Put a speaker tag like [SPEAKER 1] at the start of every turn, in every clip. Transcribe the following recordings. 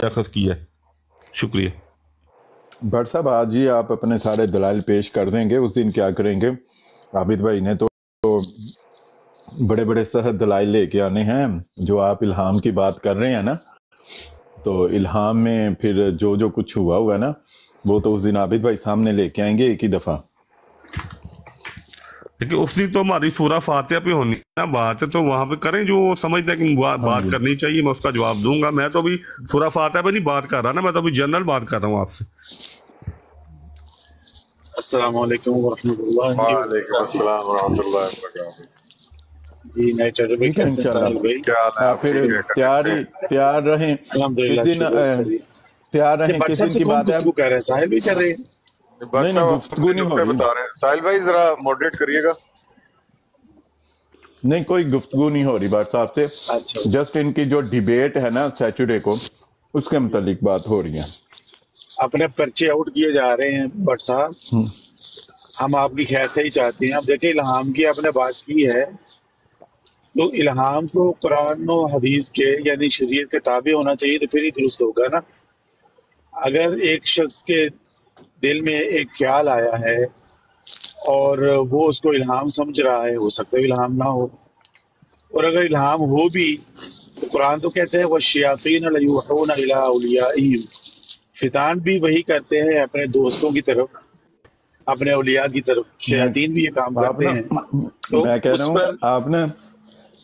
[SPEAKER 1] अखज़ किया है। शुक्रिया।
[SPEAKER 2] भट्ट साहब आज ही आप अपने सारे दलाइल पेश कर देंगे, उस दिन क्या करेंगे? आबिद भाई ने तो बड़े बड़े सहज दलाइल लेके आने हैं। जो आप इल्हाम की बात कर रहे हैं ना, तो इल्हाम में फिर जो जो कुछ हुआ है ना, वो तो उस दिन आबिद भाई सामने लेके आएंगे एक ही दफ़ा।
[SPEAKER 1] लेकिन उस दिन तो हमारी सूरह फातिहा पे होनी ना बात है, तो वहां पे करें जो समझते हैं कि बात करनी चाहिए, मैं उसका जवाब दूंगा। मैं तो अभी सूरह फातिहा पे नहीं बात कर रहा ना, मैं तो अभी जनरल बात कर रहा हूँ आपसे।
[SPEAKER 3] अस्सलाम वालेकुम वरहमतुल्लाहि वबरकातुहू। जी नए तजुर्बे कैसे साहिल भाई?
[SPEAKER 2] आप फिर तैयार रहें
[SPEAKER 3] अल्हम्दुलिल्लाह,
[SPEAKER 2] किस दिन तैयार रहें किस दिन की बात है?
[SPEAKER 3] कह रहे हैं साहिल भी कर रहे हैं।
[SPEAKER 2] नहीं गुफ्तगू नहीं हो रही,
[SPEAKER 4] साहिल भाई जरा मॉडरेट करिएगा।
[SPEAKER 2] नहीं कोई गुफ्तगू नहीं हो रही बात साहब से।
[SPEAKER 3] अच्छा,
[SPEAKER 2] जस्ट इनकी जो डिबेट है ना सैटरडे को, उसके मुतालिक बात हो रही है।
[SPEAKER 3] अपने पर्चे आउट किए जा रहे हैं भट्ट साहब, हम आपकी खैर से ही चाहते हैं। अब देखिए इल्हाम की आपने बात की है, तो इल्हाम को कुरान और हदीस के यानी शरीयत के ताबे होना चाहिए, तो फिर ही दुरुस्त होगा ना। अगर एक शख्स के दिल में एक ख्याल आया है और वो उसको इल्हाम समझ रहा है, हो सकता है इल्हाम ना हो, और अगर इल्हाम हो भी तो कुरान तो कहते हैं वश्शायातीन लयूहूना इला औलियाइहिम, शैतान भी वही करते हैं अपने दोस्तों की तरफ, अपने औलिया की तरफ। शैतान भी ये काम करते हैं। तो
[SPEAKER 2] मैं कह रहा हूँ आपने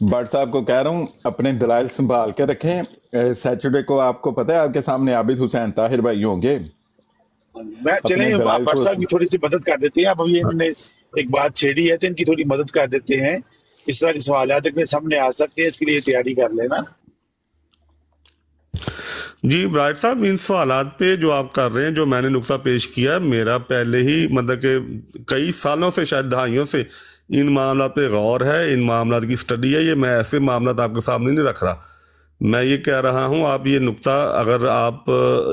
[SPEAKER 2] भट्ट साहब को कह रहा हूँ अपने दलाइल संभाल के रखें। सैटरडे को आपको पता है आपके सामने आबिद हुसैन ताहिर भाई होंगे।
[SPEAKER 3] मैं चले भट्ट साहब की थोड़ी सी मदद कर देते हैं। अब अभी इन्होंने एक बात छेड़ी है तो इनकी थोड़ी मदद कर देते हैं। इस तरह के सवाल अपने सामने आ सकते हैं, इसके लिए तैयारी कर लेना।
[SPEAKER 1] जी ब्राइट साहब, इन सवालात पे जो आप कर रहे हैं, जो मैंने नुक्ता पेश किया, मेरा पहले ही मतलब कि कई सालों से, शायद दहाइयों से इन मामला पे गौर है, इन मामला की स्टडी है। ये मैं ऐसे मामला आपके सामने नहीं रख रहा। मैं ये कह रहा हूँ आप ये नुक्ता, अगर आप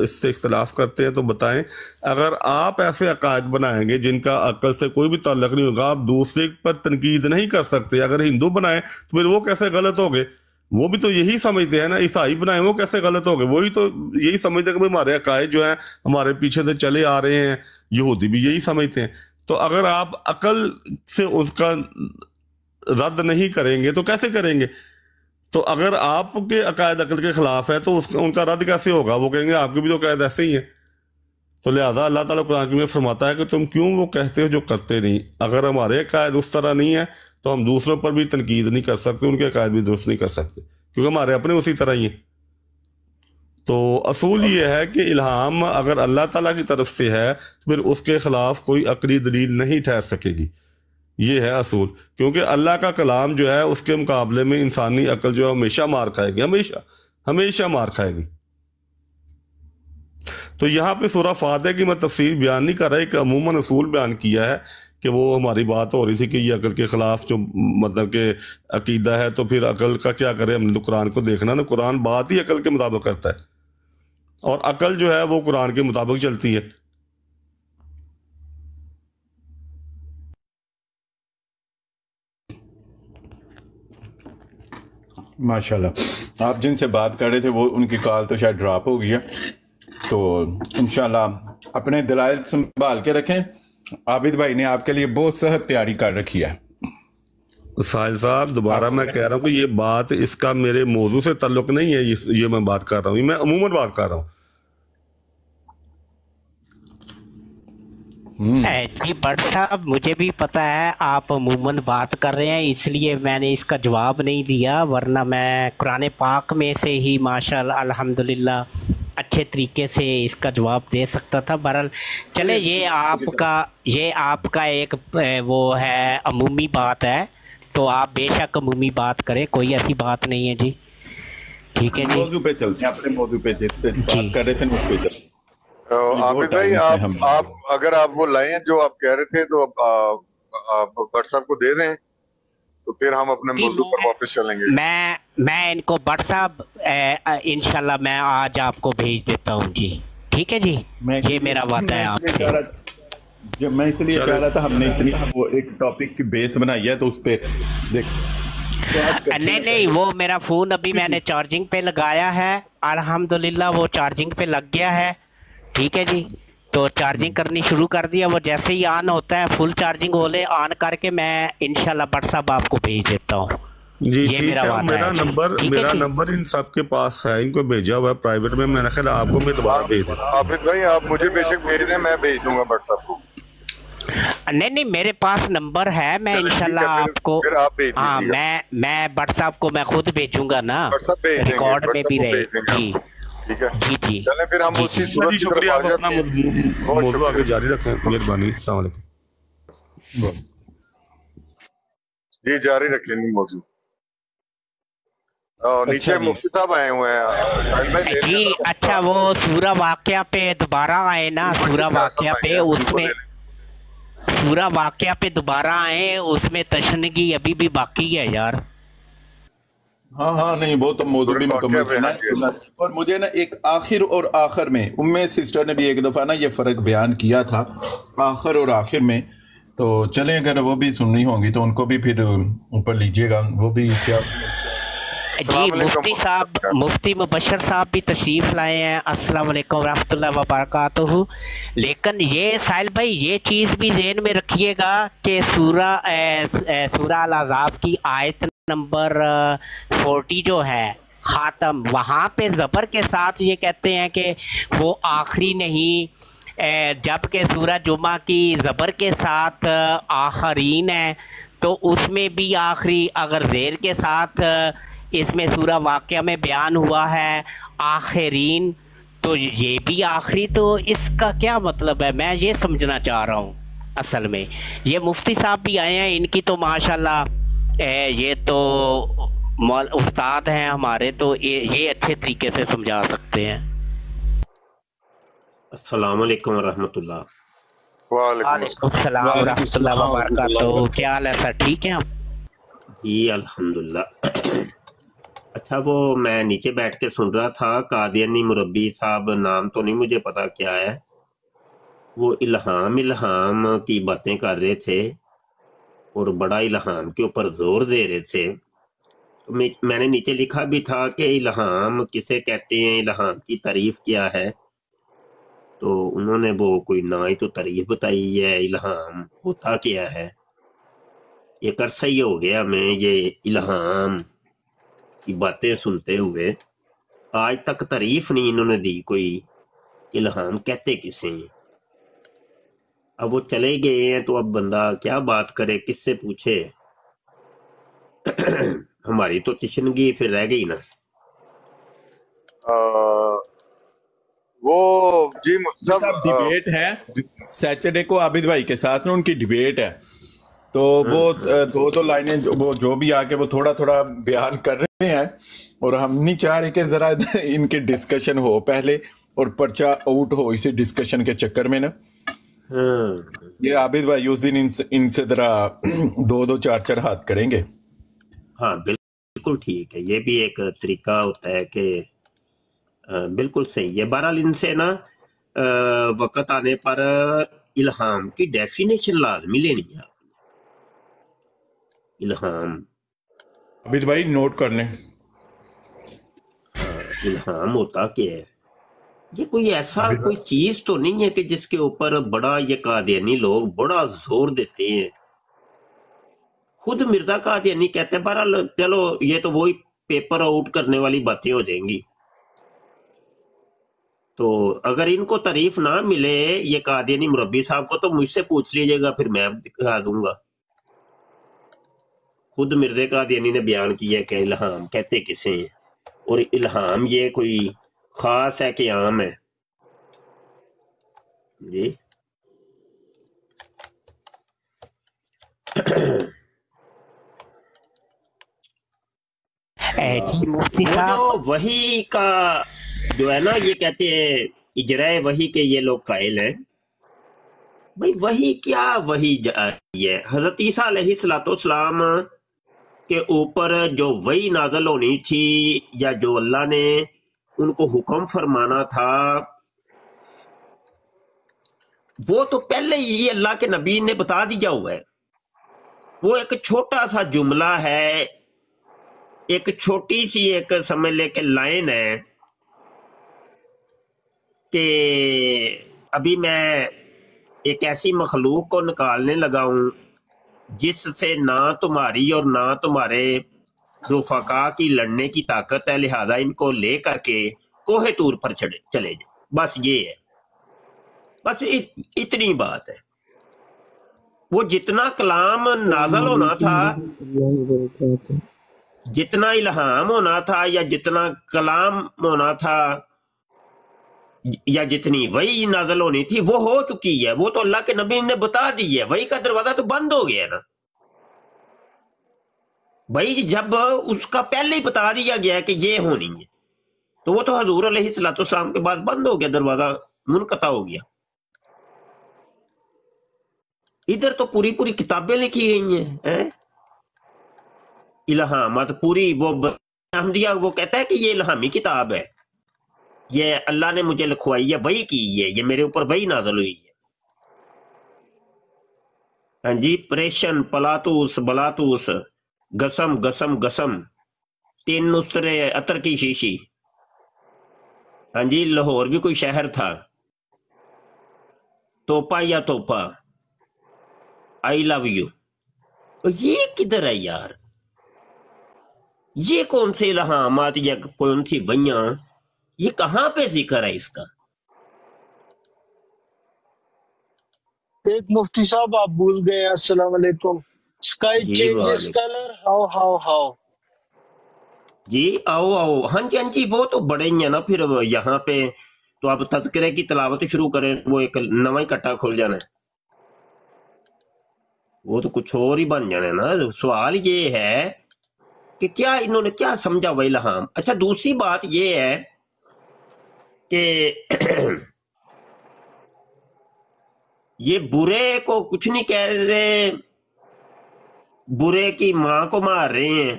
[SPEAKER 1] इससे इख्तलाफ करते हैं तो बताएं। अगर आप ऐसे अकायद बनाएंगे जिनका अक्ल से कोई भी ताल्लुक नहीं होगा, आप दूसरे पर तनकीद नहीं कर सकते। अगर हिंदू बनाएं तो फिर वो कैसे गलत हो गए? वो भी तो यही समझते हैं ना। ईसाई बनाए वो कैसे गलत हो गए? वही तो यही समझते हैं कि हमारे अकायद जो हैं हमारे पीछे से चले आ रहे हैं। यहूदी भी यही समझते हैं। तो अगर आप अकल से उसका रद्द नहीं करेंगे तो कैसे करेंगे? तो अगर आपके अकायद अकल के खिलाफ है तो उनका रद्द कैसे होगा? वो कहेंगे आपके भी तो अकायद ऐसे ही है। तो लिहाजा अल्लाह ताला कुरान में फरमाता है कि तुम क्यों वो कहते हो जो करते नहीं। अगर हमारे अकायद उस तरह नहीं है तो हम दूसरों पर भी तनकीद नहीं कर सकते, उनके अकायद भी दुरुस्त नहीं कर सकते, क्योंकि हमारे अपने उसी तरह ही हैं। तो असूल ये है कि इल्हाम अगर अल्लाह ताला की तरफ से है तो फिर उसके खिलाफ कोई अकली दलील नहीं ठहर सकेगी। ये है असूल, क्योंकि अल्लाह का कलाम जो है उसके मुकाबले में इंसानी अकल जो है हमेशा मार खाएगी, हमेशा हमेशा मार खाएगी। तो यहाँ पे सूरह फातिहा की मैं तफसीर बयान नहीं कर रहा, एक अमूमन असूल बयान किया है कि वो हमारी बात हो रही थी कि ये अकल के खिलाफ जो मतलब के अकीदा है, तो फिर अकल का क्या करें? हमने तो कुरान को देखना ना। कुरान बात ही अकल के मुताबिक करता है और अकल जो है वो कुरान के मुताबिक चलती है।
[SPEAKER 2] माशाल्लाह, आप जिनसे बात कर रहे थे वो उनकी कॉल तो शायद ड्रॉप हो गई है। तो इंशाल्लाह अपने दलाइल संभाल के रखें। आबिद भाई ने आपके लिए बहुत सख्त तैयारी कर रखी है।
[SPEAKER 1] साहिल साहब, दोबारा मैं कह रहा हूँ कि ये बात इसका मेरे मौजू से ताल्लुक नहीं है। ये मैं बात कर रहा हूँ, मैं अमूमन बात कर रहा हूँ।
[SPEAKER 5] जी भट्ट साहब, मुझे भी पता है आप अमूमन बात कर रहे हैं, इसलिए मैंने इसका जवाब नहीं दिया, वरना मैं कुरान पाक में से ही माशाअल्लाह अल्हम्दुलिल्लाह अच्छे तरीके से इसका जवाब दे सकता था। बहरहाल चले, ये आपका एक वो है अमूमी बात है, तो आप बेशक अमूमी बात करें, कोई ऐसी बात नहीं है जी। ठीक है जी,
[SPEAKER 2] मौजू पे चलते हैं, अपने मौजू पे जिस पे बात कर रहे थे उस पे चलते।
[SPEAKER 4] आबिद भाई आप अगर आप वो लाएं जो आप कह रहे थे तो आप भट्ट साहब को दे दें, तो फिर हम अपने मौजू पर वापस चलेंगे।
[SPEAKER 5] मैं इनको भट्ट साहब इंशाल्लाह मैं आज आपको भेज देता हूँ जी। ठीक है जी, ये मेरा वादा है आपसे।
[SPEAKER 2] जब मैं इसलिए कह रहा था, हमने इतनी वो एक टॉपिक की बेस बनाई है तो उस पे देख
[SPEAKER 5] नहीं वो मेरा फोन अभी मैंने चार्जिंग पे लगाया है अल्हम्दुलिल्लाह वो चार्जिंग पे लग गया है। ठीक है जी, तो चार्जिंग करनी शुरू कर दिया। वो जैसे ही ऑन होता है फुल चार्जिंग हो ले, ऑन करके मैं इंशाल्लाह बट साहब आपको भेज देता हूँ।
[SPEAKER 1] जी
[SPEAKER 5] ये
[SPEAKER 1] ठीक
[SPEAKER 5] मेरा
[SPEAKER 1] है,
[SPEAKER 5] वादा
[SPEAKER 1] मेरा
[SPEAKER 5] है।
[SPEAKER 1] नंबर
[SPEAKER 5] ठीक है जी।
[SPEAKER 1] इन सबके पास है, इनको भेजा हुआ है प्राइवेट में, मैंने ख्याल आपको मैं दोबारा भेज दूँ।
[SPEAKER 4] आबिद भाई आप मुझे बेशक भेज दें, मैं भेज दूंगा व्हाट्सएप को।
[SPEAKER 5] नहीं मेरे पास नंबर है, मैं इंशाल्लाह आपको,
[SPEAKER 4] फिर आप भेज
[SPEAKER 5] हाँ
[SPEAKER 4] दीजिएगा।
[SPEAKER 5] मैं व्हाट्सएप को मैं खुद भेजूंगा ना,
[SPEAKER 4] व्हाट्सएप भेज देंगे,
[SPEAKER 5] रिकॉर्ड में भी
[SPEAKER 4] व्हाट्सएप
[SPEAKER 5] रहे।
[SPEAKER 4] को भेज देंगे
[SPEAKER 5] जी
[SPEAKER 4] हम। ठीक है
[SPEAKER 5] जी जी
[SPEAKER 4] चलें फिर हम
[SPEAKER 5] जी,
[SPEAKER 4] उसी
[SPEAKER 5] जी।
[SPEAKER 4] सूरत
[SPEAKER 1] जी
[SPEAKER 4] की तरफ
[SPEAKER 1] शुक्रिया,
[SPEAKER 4] आ
[SPEAKER 1] आप अपना
[SPEAKER 4] जाते हैं।
[SPEAKER 1] मौजूद आगे जारी रखें, मेहरबानी, अस्सलाम वालेकुम।
[SPEAKER 4] जी जारी रखेंगे मौजूद। नीचे
[SPEAKER 2] जी।
[SPEAKER 4] मुफ्ती साहब आए हुए हैं साहिल भाई, ले
[SPEAKER 5] जी
[SPEAKER 4] लें।
[SPEAKER 5] अच्छा, वो सूरा वाकया पे दोबारा आए ना, सूरा वाकया पे, उसमें सूरा वाकया पे दोबारा आए, उसमें तशनगी अभी भी बाकी है यार।
[SPEAKER 2] हाँ हाँ, नहीं वो तो मौजूद भी मुकम्मल करना है। और मुझे ना एक आखिर और आखिर में उम्मे सिस्टर ने भी एक दफ़ा ना ये फ़र्क बयान किया था, आखिर और आखिर में। तो चलें, अगर वो भी सुननी होंगी तो उनको भी फिर ऊपर लीजिएगा, वो भी क्या।
[SPEAKER 5] जी मुफ्ती मुबशर साहब भी तशरीफ लाए हैं, अस्सलाम वालेकुम रहमतुल्लाहि व बरकातहू। लेकिन ये साहिल भाई ये चीज़ भी ज़हन में रखिएगा कि सूरा अल अहज़ाब की आयत नंबर 40 जो है ख़ातम, वहाँ पे ज़बर के साथ ये कहते हैं कि वो आखिरी नहीं, जबकि सूरा जुमा की ज़बर के साथ आखरीन है, तो उसमें भी आखिरी अगर ज़ेर के साथ इसमें सूरा वाक़या में बयान हुआ है आखरीन, तो ये भी आखिरी, तो इसका क्या मतलब है, मैं ये समझना चाह रहा हूँ। असल में ये मुफ्ती साहब भी आए हैं, इनकी तो माशाल्लाह ये तो उस्ताद हैं हमारे, तो ये अच्छे तरीके से समझा सकते हैं।
[SPEAKER 6] अस्सलाम वालेकुम रहमतुल्लाह।
[SPEAKER 5] वालेकुम सलाम व रहमतुल्लाहि व बरकातहू। क्या हाल है सर, ठीक है आप?
[SPEAKER 6] जी अल्हम्दुलिल्लाह। अच्छा वो मैं नीचे बैठ के सुन रहा था, कादियानी मुरब्बी साहब, नाम तो नहीं मुझे पता क्या है, वो इल्हाम की बातें कर रहे थे और बड़ा इल्हाम के ऊपर जोर दे रहे थे। तो मैंने नीचे लिखा भी था कि इल्हाम किसे कहते हैं, इल्हाम की तारीफ क्या है, तो उन्होंने वो कोई ना ही तो तारीफ बताई है, इल्हाम होता क्या है। एक अरसा ही हो गया मैं ये इल्हाम की बातें सुनते हुए, आज तक तारीफ नहीं इन्होंने दी कोई, इल्हाम कहते किसे हैं। अब वो चले गए हैं तो अब बंदा क्या बात करे, किससे पूछे। हमारी तो तिशनगी फिर रह गई ना।
[SPEAKER 4] वो जी मुस्तफा
[SPEAKER 2] डिबेट है सैटरडे को आबिद भाई के साथ ना, उनकी डिबेट है, तो वो दो लाइनें वो जो भी आके वो थोड़ा थोड़ा बयान कर रहे हैं, और हम नहीं चाह रहे कि जरा इनके डिस्कशन हो पहले और पर्चा आउट हो इसी डिस्कशन के चक्कर में ना। ये आबिद भाई उस दिन इनसे जरा दो चार चार हाथ करेंगे।
[SPEAKER 6] हाँ बिल्कुल ठीक है, ये भी एक तरीका होता है कि बिल्कुल सही है। बहरहाल इनसे ना वक्त आने पर इल्हाम की डेफिनेशन लाजमी लेनी है। इल्हाम
[SPEAKER 2] आबिद भाई नोट कर लें।
[SPEAKER 6] इल्हाम होता क्या है, ये कोई ऐसा कोई चीज तो नहीं है कि जिसके ऊपर बड़ा ये कादियानी लोग बड़ा जोर देते हैं। खुद मिर्जा कादियानी कहते हैं। बहरहाल चलो ये तो वही पेपर आउट करने वाली बातें हो जाएंगी। तो अगर इनको तारीफ ना मिले ये कादियानी मुरब्बी साहब को, तो मुझसे पूछ लीजिएगा, फिर मैं दिखा दूंगा। खुद मिर्जा कादियानी ने बयान किया कि इल्हाम कहते किसे हैं, और इल्हाम ये कोई खास है कि आम है जी।
[SPEAKER 5] मुफ्ती
[SPEAKER 6] वो
[SPEAKER 5] साहब
[SPEAKER 6] जो वही का जो है ना, ये कहते हैं इजराए वही के ये लोग कायल हैं। भाई वही क्या वही ये हजरत ईसा अलैहिस्सलाम के ऊपर जो वही नाजल होनी थी, या जो अल्लाह ने उनको हुक्म फरमाना था, वो तो पहले ही अल्लाह के नबी ने बता दिया हुआ है। वो एक छोटा सा जुमला है, एक छोटी सी एक समझ ले के लाइन है کہ ابھی میں ایک ایسی مخلوق کو نکالنے لگا ہوں جس سے نہ تمہاری اور نہ تمہارے رفقا کی لڑنے کی طاقت ہے، لہذا ان کو لے کر کے کوہ طور پر چلے جائیں. بس یہ ہے، بس اتنی بات ہے. وہ جتنا کلام نازل ہونا تھا، جتنا الہام ہونا تھا، یا جتنا کلام ہونا تھا، یا جتنی وحی نازل ہونی تھی، وہ ہو چکی ہے. وہ تو اللہ کے نبی نے بتا دی ہے. وحی کا دروازہ تو بند ہو گیا نا. بھائی جب اس کا پہلے ہی بتا دیا گیا ہے کہ یہ ہونی ہے، تو وہ تو حضور علیہ الصلوۃ والسلام کے بعد بند ہو گیا، دروازہ منقطع ہو گیا. ادھر تو پوری پوری کتابیں لکھی گئی ہیں، الہامات پوری. وہ احمدیہ وہ کہتا ہے کہ یہ الہامی کتاب ہے، یہ اللہ نے مجھے لکھوائی ہے، وحی کی ہے، یہ میرے اوپر وحی نازل ہوئی ہے. ہاں جی، پریشن پلاتوس بلاتوس، گسم گسم گسم، 3 نسرے عطر کی شیشی. ہاں جی، لاہور بھی کوئی شہر تھا، توپا یا توپا، آئی لو یو. یہ کدھر ہے یار؟ یہ کون سے الہامات یا کون سی وحیاں؟ یہ کہاں پہ ذکر ہے اس کا؟
[SPEAKER 7] ایک مفتی صاحب آپ بھول گئے. السلام علیکم. اسکائی
[SPEAKER 6] جی
[SPEAKER 7] چینجز کلر، ہاؤ
[SPEAKER 6] جی آؤ آؤ. ہاں جی ہاں جی، وہ تو بڑے ہی ہیں نا. پھر یہاں پہ تو آپ تذکرے کی تلاوت شروع کریں، وہ ایک نواں کٹا کھل جانا ہے، وہ تو کچھ اور ہی بن جانا ہے نا. سوال یہ ہے کہ کیا انہوں نے کیا سمجھا وہ الہام. اچھا، دوسری بات یہ ہے کہ یہ برے کو کچھ نہیں کہہ رہے، برے کی ماں کو مار رہے ہیں.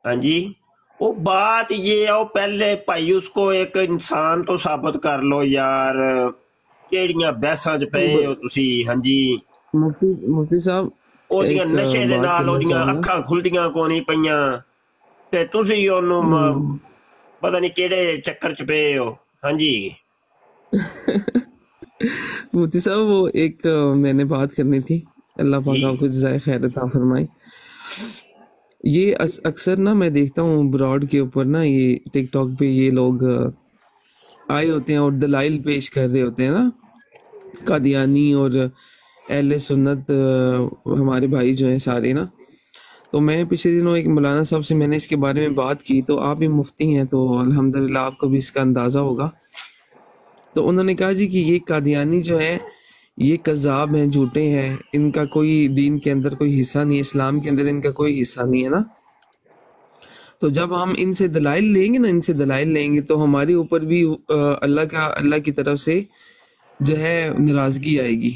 [SPEAKER 6] ہاں جی، وہ بات یہ ہے، پہلے بھائی اس کو ایک انسان تو ثابت کر لو یار. کیڑیاں بحثاں چ پے ہو تسی. ہاں جی،
[SPEAKER 8] مفتی صاحب
[SPEAKER 6] ਉਹਦੀਆਂ ਨਸ਼ੇ ਦੇ ਨਾਲ ਉਹਦੀਆਂ ਅੱਖਾਂ ਖੁੱਲਦੀਆਂ ਕੋ ਨਹੀਂ ਪਈਆਂ ਤੇ ਤੁਸੀਂ ਉਹਨੂੰ ਪਤਾ ਨਹੀਂ ਕਿਹੜੇ ਚੱਕਰ ਚ ਪਏ ਹੋ. ਹਾਂਜੀ
[SPEAKER 8] مفتی صاحب وہ ایک میں نے بات کرنی تھی، اللہ پاک آپ کو جزائے خیر عطا فرمائے. یہ اکثر نا میں دیکھتا ہوں براڈ کے اوپر نا، یہ ٹک ٹاک پہ یہ لوگ آئے ہوتے ہیں اور دلائل پیش کر رہے ہوتے ہیں نا، قادیانی اور اہل سنت ہمارے بھائی جو ہیں سارے نا. تو میں پچھلے دنوں ایک مولانا صاحب سے میں نے اس کے بارے میں بات کی، تو آپ بھی مفتی ہیں تو الحمدللہ آپ کو بھی اس کا اندازہ ہوگا. تو انہوں نے کہا جی کہ یہ قادیانی جو ہیں یہ کذاب ہیں، جھوٹے ہیں، ان کا کوئی دین کے اندر کوئی حصہ نہیں ہے، اسلام کے اندر ان کا کوئی حصہ نہیں ہے نا. تو جب ہم ان سے دلائل لیں گے نا، ان سے دلائل لیں گے تو ہمارے اوپر بھی اللہ کی طرف سے جو ہے ناراضگی آئے گی.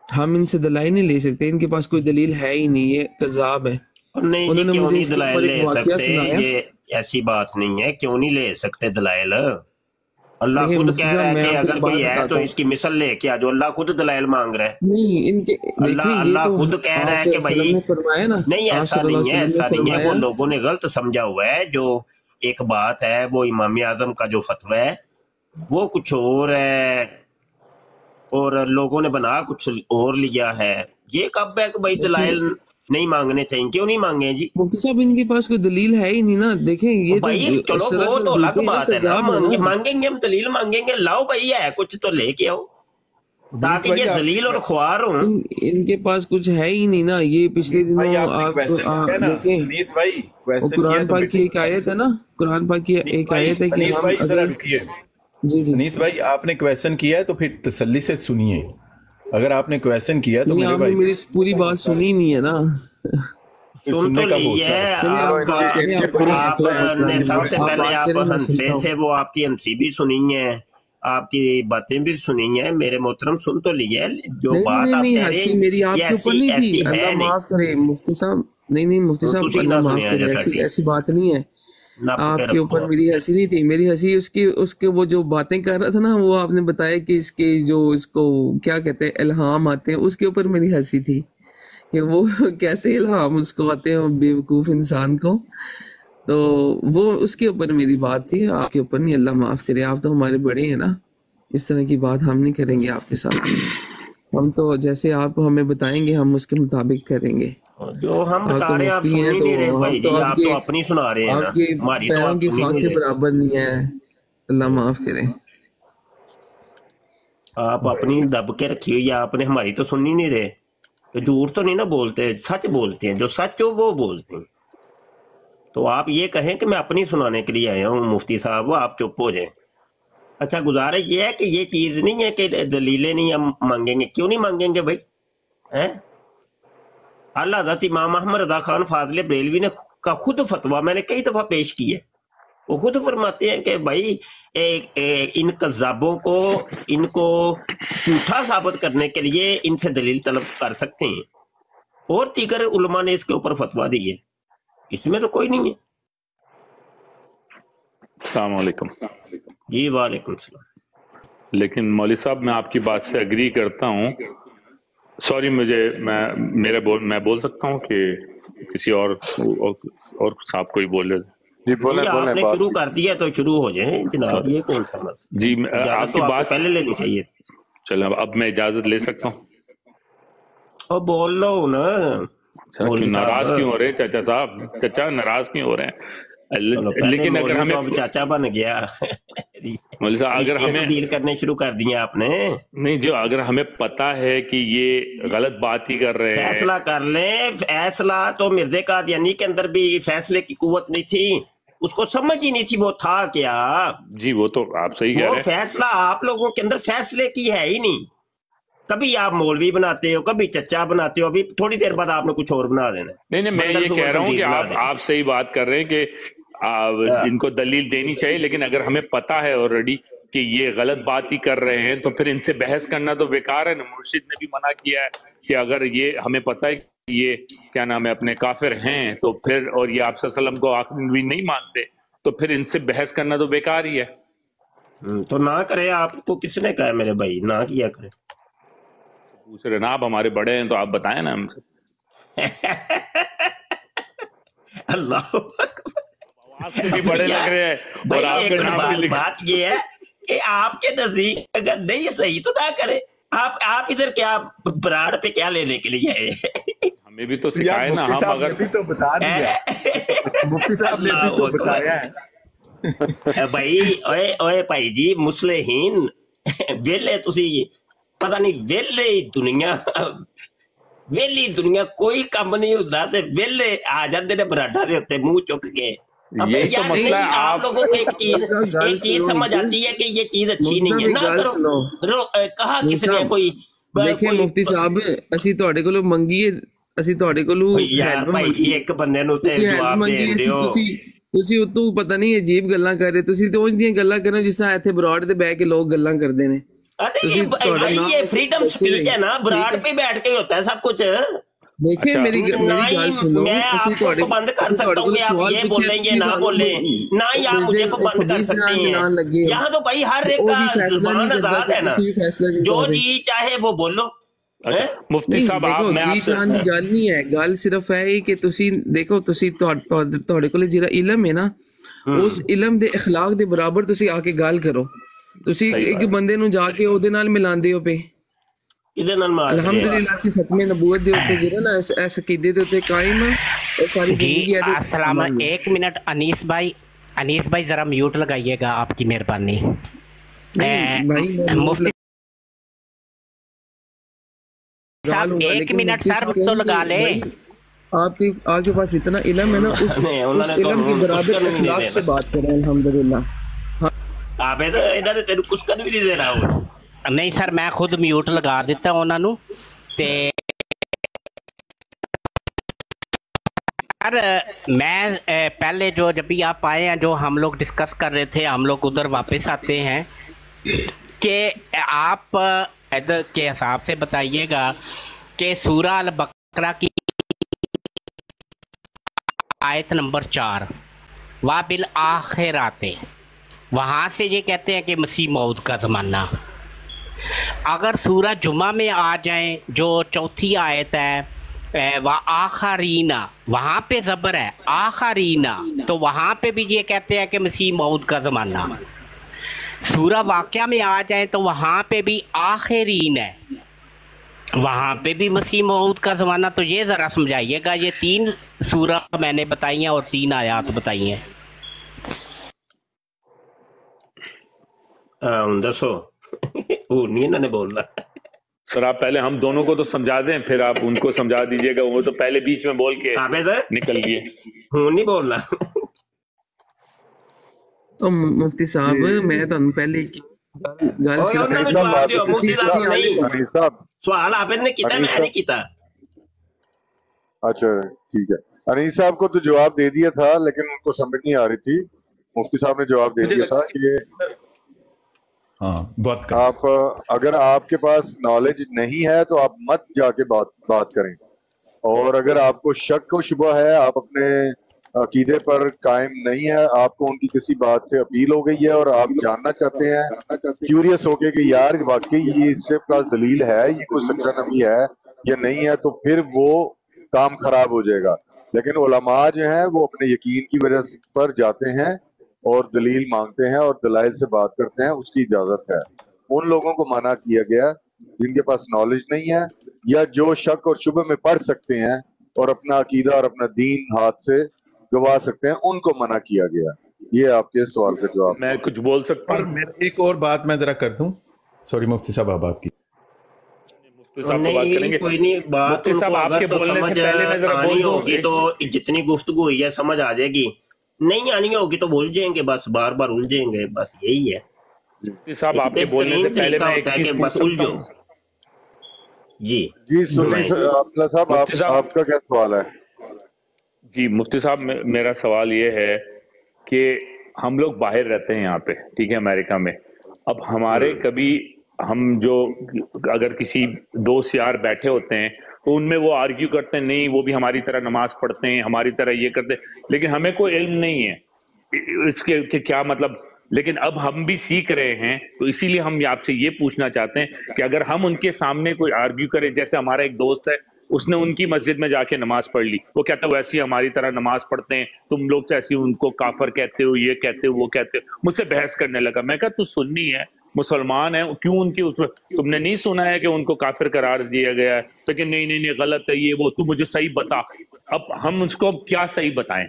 [SPEAKER 8] ہم ان سے دلائل نہیں لے سکتے، ان کے پاس کوئی دلیل ہے ہی نہیں، یہ کذاب ہے. انہوں نے مجھے اس کے اوپر ایک واقعہ سنایا.
[SPEAKER 6] یہ ایسی بات نہیں ہے، کیوں نہیں لے سکتے دلائل؟ اللہ خود کہہ رہا ہے کہ اگر کوئی ہے تو اس کی مثل لے کے آجو. اللہ خود دلائل مانگ رہا ہے.
[SPEAKER 8] نہیں، ان کے
[SPEAKER 6] اللہ خود کہہ رہا ہے کہ بھائی نہیں، ایسا نہیں ہے، ایسا نہیں ہے. وہ لوگوں نے غلط سمجھا ہوا ہے. جو ایک بات ہے، وہ امام اعظم کا جو فتویٰ ہے وہ کچھ اور ہے، اور لوگوں نے بنا کچھ اور لیا ہے. یہ کب ہے کہ بھائی دلائل نہیں مانگنے چاہیے؟ کیوں نہیں مانگے جی
[SPEAKER 8] مفتی صاحب؟ ان کے پاس کوئی دلیل ہے ہی نہیں نا. دیکھیں یہ
[SPEAKER 6] بھائی چلو وہ تو الگ بات ہے نا، مانگیں گے ہم دلیل مانگیں گے. لاؤ بھائی ہے کچھ تو لے کے آؤ تاکہ یہ ذلیل اور خوار ہوں.
[SPEAKER 8] ان کے پاس کچھ ہے ہی نہیں نا. یہ پچھلے دنوں آپ دیکھیں قرآن پاک کی ایک آیت ہے نا، قرآن پاک کی ایک آیت ہے کہ ہم اگر
[SPEAKER 2] جی انیس بھائی آپ نے کویسچن کیا ہے تو پھر تسلی سے سنیے. اگر آپ نے کویسچن کیا تو
[SPEAKER 8] آپ نے میری پوری بات سنی نہیں ہے نا.
[SPEAKER 6] سن تو لی ہے آپ نے. سب سے پہلے آپ ہنسے تھے، وہ آپ کی ہنسی بھی سنی ہے، آپ کی باتیں بھی سنی ہیں میرے محترم. سن تو لی ہے جو بات آپ کہہ رہے ہیں
[SPEAKER 8] میری آپ کے اوپر نہیں تھی. اللہ معاف کرے مفتی صاحب. نہیں مفتی صاحب اللہ معاف کرے، ایسی بات نہیں ہے. آپ کے اوپر میری ہنسی نہیں تھی. میری ہنسی اس کے وہ جو باتیں کر رہا تھا نا، وہ آپ نے بتایا کہ اس کے جو اس کو کیا کہتے ہیں الہام آتے ہیں، اس کے اوپر میری ہنسی تھی کہ وہ کیسے الہام اس کو آتے ہیں بے وقوف انسان کو. تو وہ اس کے اوپر میری بات تھی، آپ کے اوپر نہیں، اللہ معاف کرے، آپ تو ہمارے بڑے ہیں نا، اس طرح کی بات ہم نہیں کریں گے آپ کے ساتھ، ہم تو جیسے آپ ہمیں بتائیں گے ہم اس کے مطابق کریں گے.
[SPEAKER 6] جو ہم بتا رہے ہیں آپ سن ہی نہیں رہے بھائی جی، آپ تو اپنی سنا رہے ہیں نا،
[SPEAKER 8] آپ کے
[SPEAKER 6] ہماری تو
[SPEAKER 8] پیروں
[SPEAKER 6] آپ
[SPEAKER 8] کی
[SPEAKER 6] سن ہی
[SPEAKER 8] خاک
[SPEAKER 6] نہیں
[SPEAKER 8] کے
[SPEAKER 6] رہے.
[SPEAKER 8] برابر نہیں ہے، اللہ معاف کرے.
[SPEAKER 6] آپ اپنی دب کے رکھی ہوئی ہے آپ نے، ہماری تو سن ہی نہیں رہے. تو جھوٹ تو نہیں نا بولتے، سچ بولتے ہیں، جو سچ ہو وہ بولتے ہیں. تو آپ یہ کہیں کہ میں اپنی سنانے کے لیے آیا ہوں مفتی صاحب، وہ آپ چپ ہو جائیں. اچھا گزارش یہ ہے کہ یہ چیز نہیں ہے کہ دلیلیں نہیں ہم مانگیں گے. کیوں نہیں مانگیں گے بھائی؟ اللہ حضرت امام احمد رضا خان فاضل بریلوی نے کا خود فتویٰ میں نے کئی دفعہ پیش کی ہے. وہ خود فرماتے ہیں کہ بھائی ان کذابوں کو، ان کو جھوٹا ثابت کرنے کے لیے ان سے دلیل طلب کر سکتے ہیں، اور دیگر علماء نے اس کے اوپر فتویٰ دی ہے، اس میں تو کوئی نہیں ہے.
[SPEAKER 9] السلام علیکم.
[SPEAKER 6] جی وعلیکم السلام.
[SPEAKER 9] لیکن مولوی صاحب میں آپ کی بات سے اگری کرتا ہوں. سوری، میں بول سکتا ہوں کہ کسی اور صاحب کوئی بولے؟
[SPEAKER 4] جی بولیں
[SPEAKER 6] آپ
[SPEAKER 4] بولیں،
[SPEAKER 6] نے
[SPEAKER 4] بات
[SPEAKER 6] شروع کر دیا تو شروع ہو جائیں جناب، یہ کون سا مسئلہ؟
[SPEAKER 9] جی
[SPEAKER 6] اجازت تو آپ کو پہلے لینی چاہیے تھی.
[SPEAKER 9] چلو اب میں اجازت لے سکتا ہوں.
[SPEAKER 6] اور بول لو نا.
[SPEAKER 9] ناراض کیوں ہو رہے چچا صاحب؟ چچا ناراض کیوں ہو رہے ہیں؟ لیکن اگر ہمیں
[SPEAKER 6] چاچا بن گیا
[SPEAKER 9] مولوی صاحب، اگر ہمیں
[SPEAKER 6] ڈیل کرنے شروع کر دیے آپ نے.
[SPEAKER 9] نہیں، جو اگر ہمیں پتا ہے کہ یہ غلط بات ہی کر رہے ہیں،
[SPEAKER 6] فیصلہ کر لیں. فیصلہ تو مرزا قادیانی کے اندر بھی فیصلے کی قوت نہیں تھی، اس کو سمجھ ہی نہیں تھی وہ تھا کیا.
[SPEAKER 9] جی وہ تو آپ صحیح کہہ رہے ہیں.
[SPEAKER 6] وہ فیصلہ آپ لوگوں کے اندر فیصلے کی ہے ہی نہیں. کبھی آپ مولوی بناتے ہو، کبھی چچا بناتے ہو، ابھی تھوڑی دیر بعد آپ نے کچھ اور بنا دینا.
[SPEAKER 9] نہیں، میں یہ کہہ رہا ہوں کہ آپ صحیح بات کر رہے ہیں کہ ان کو دلیل دینی چاہیے، لیکن اگر ہمیں پتا ہے آلریڈی کہ یہ غلط بات ہی کر رہے ہیں تو پھر ان سے بحث کرنا تو بیکار ہے نا. مرشد نے بھی منع کیا ہے کہ اگر یہ ہمیں پتا ہے کہ یہ کیا نام ہے اپنے کافر ہیں تو پھر، اور یہ آپ صلی اللہ علیہ وسلم کو آخری نبی نہیں مانتے، تو پھر ان سے بحث کرنا تو بیکار ہی ہے.
[SPEAKER 6] تو نہ کرے. آپ کو کس نے کہا میرے بھائی نہ کیا کرے؟
[SPEAKER 9] دوسرے نا، آپ ہمارے بڑے ہیں تو آپ بتائیں نا ہم سے.
[SPEAKER 6] اللہ
[SPEAKER 9] بھی بڑے لگ رہے ہیں اور آپ کا نام بھی.
[SPEAKER 6] بات یہ ہے کہ آپ کے نزدیک اگر نہیں صحیح تو نہ کرے. آپ ادھر کیا براڑ پہ کیا لینے کے لیے آئے؟
[SPEAKER 9] ہمیں بھی تو سکھائے نا. ہم اگر
[SPEAKER 2] تو بتا دیا مفتی صاحب نے بھی تو بتایا ہے.
[SPEAKER 6] بھائی اوے بھائی جی مسلحین ویلے تسی پتہ نہیں ویلی دنیا کوئی کم نہیں ہوتا تے ویلے آ جاندے نے براڈا دے اوتے منہ چک کے.
[SPEAKER 9] یہ تو مسئلہ ہے.
[SPEAKER 6] آپ لوگوں کو ایک چیز سمجھ آتی ہے کہ یہ چیز اچھی نہیں ہے، نہ کرو. کہا کس نے کوئی؟
[SPEAKER 8] دیکھیں مفتی صاحب، اسی تہاڈے کولوں منگیے، اسی تہاڈے کولوں
[SPEAKER 6] یار بھائی ایک بندے نوں تے جواب دے دیو.
[SPEAKER 8] ਤੁਸੀਂ ਉਤੋਂ ਪਤਾ ਨਹੀਂ ਅਜੀਬ ਗੱਲਾਂ ਕਰ ਰਹੇ, ਤੁਸੀਂ ਤੇ ਉਹ ਦੀਆਂ ਗੱਲਾਂ ਕਰ ਰਹੇ ਜਿਸ ਤਰ੍ਹਾਂ ਇੱਥੇ ਬਰਾੜ ਤੇ ਬਹਿ ਕੇ ਲੋਕ ਗੱਲਾਂ ਕਰਦੇ ਨੇ.
[SPEAKER 6] یہ فریڈم سپیچ ہے نا، براڈ پہ بیٹھ کے ہوتا ہے سب کچھ.
[SPEAKER 8] دیکھیں میری گل سنو،
[SPEAKER 6] میں آپ کو بند کر سکتا ہوں کہ آپ یہ بولیں یہ نہ بولیں، نہ ہی آپ مجھے کو بند کر سکتے ہیں. یہاں تو بھائی ہر ایک کا زبان آزاد ہے نا، جو جی چاہے وہ بولو.
[SPEAKER 9] مفتی صاحب
[SPEAKER 8] جی جان دی گل نہیں ہے، گل صرف ہے کہ تسی دیکھو، تسی تہاڈے کول جڑا علم ہے نا، اس علم دے اخلاق دے برابر تسی آ کے گل کرو. تسی ایک بندے نو جا کے او دے نال ملاندے ہو پے. الحمدللہ اسی ختم نبوت دے اوتے جڑا نا اس عقیدے دے اوتے قائم ہے اور ساری زندگی ہے.
[SPEAKER 5] السلام، ایک منٹ انیس بھائی ذرا میوٹ لگائیے گا، آپ کی مہربانی. مفتی صاحب ایک منٹ سر تو لگا لے.
[SPEAKER 8] آپ کے پاس جتنا علم ہے نا اس علم کے برابر اخلاق سے بات کریں. الحمدللہ
[SPEAKER 5] نہیں سر، میں خود میوٹ لگا دیتا انہوں نو. تے میں پہلے جب بھی آپ آئے ہیں جو ہم لوگ ڈسکس کر رہے تھے، ہم لوگ ادھر واپس آتے ہیں کہ آپ ادھر کے حساب سے بتائیے گا کہ سورہ البقرہ کی آیت نمبر 4 وَبِالْآخِرَةِ، وہاں سے یہ کہتے ہیں کہ مسیح موعود کا زمانہ. اگر سورہ جمعہ میں آ جائیں جو چوتھی آیت ہے आखरीना, वहाँ पे जबर है आखरीना, तो वहाँ पे भी ये कहते हैं कि मसीह मौद का ज़माना। सूरह वाक़या में आ जाए तो वहाँ पे भी आखरीन है, वहाँ पे भी मसीह मौद का ज़माना। तो ये ज़रा समझाइएगा, ये 3 सूरह मैंने बताई हैं और 3 आयात बताई हैं।
[SPEAKER 6] दसो नहीं इन्होंने बोलना।
[SPEAKER 9] सर आप पहले हम दोनों को तो समझा दें, फिर आप उनको समझा दीजिएगा। वो तो पहले बीच में बोल के निकल गए।
[SPEAKER 6] नहीं बोलना।
[SPEAKER 8] तो मुफ्ती साहब मैं तो पहले
[SPEAKER 6] सवाल आपने किया, मैं नहीं किया।
[SPEAKER 4] अच्छा ठीक है, अनीस साहब को तो जवाब दे दिया था, लेकिन उनको समझ नहीं आ रही थी। मुफ्ती साहब ने जवाब दे दिया था कि
[SPEAKER 2] हाँ बात
[SPEAKER 4] आप अगर आपके पास नॉलेज नहीं है तो आप मत जाके बात करें, और अगर आपको शक व शुबा है, आप अपने अकीदे पर कायम नहीं है, आपको उनकी किसी बात से अपील हो गई है और आप जानना चाहते हैं क्यूरियस होके कि यार वाकई ये इससे पास दलील है, ये कोई सच्चा नबी है या नहीं है, तो फिर वो काम खराब हो जाएगा। लेकिन उलमा जो हैं वो अपने यकीन की वजह पर जाते हैं और दलील मांगते हैं और दलाइल से बात करते हैं, उसकी इजाजत है। उन लोगों को मना किया गया जिनके पास नॉलेज नहीं है या जो शक और शुबे में पढ़ सकते हैं और अपना अकीदा और अपना दीन हाथ से गवा सकते हैं, उनको मना किया गया। ये आपके सवाल का जवाब।
[SPEAKER 9] मैं कुछ बोल सकता हूँ?
[SPEAKER 2] एक और बात मैं जरा कर दूं। सॉरी मुफ्ती साहब, आप आपकी
[SPEAKER 6] नहीं, कोई नहीं, बात उनको अगर तो समझ आनी होगी तो जितनी गुफ्तगू हुई है समझ आ जाएगी, नहीं आनी होगी तो भूल जाएंगे, बस बार बार उलझेंगे, बस यही है।
[SPEAKER 9] साहब आपके बोलने से पहले मैं एक चीज
[SPEAKER 6] बस उलझो। जी
[SPEAKER 4] जी सुनिए साहब, आपका क्या सवाल है?
[SPEAKER 9] जी मुफ्ती साहब, मेरा सवाल ये है कि हम लोग बाहर रहते हैं यहाँ पे, ठीक है, अमेरिका में। अब हमारे कभी हम जो अगर किसी दोस्त यार बैठे होते हैं तो उनमें वो आर्ग्यू करते हैं, नहीं वो भी हमारी तरह नमाज पढ़ते हैं, हमारी तरह ये करते हैं, लेकिन हमें कोई इल्म नहीं है इसके कि क्या मतलब। लेकिन अब हम भी सीख रहे हैं, तो इसीलिए हम आपसे ये पूछना चाहते हैं कि अगर हम उनके सामने कोई आर्ग्यू करें, जैसे हमारा एक दोस्त है, उसने उनकी मस्जिद में जाके नमाज पढ़ ली, वो कहता है वैसे ही हमारी तरह नमाज पढ़ते हैं, तुम लोग तो ऐसे उनको काफर कहते हो, ये कहते हो, वो कहते हो, मुझसे बहस करने लगा। मैं कहा तू सुन्नी है, मुसलमान है, क्यों उनकी उसमें तुमने नहीं सुना है कि उनको काफिर करार दिया गया है? तो कि नहीं नहीं नहीं गलत है ये वो, तू मुझे सही बता। अब हम उसको क्या सही बताएं?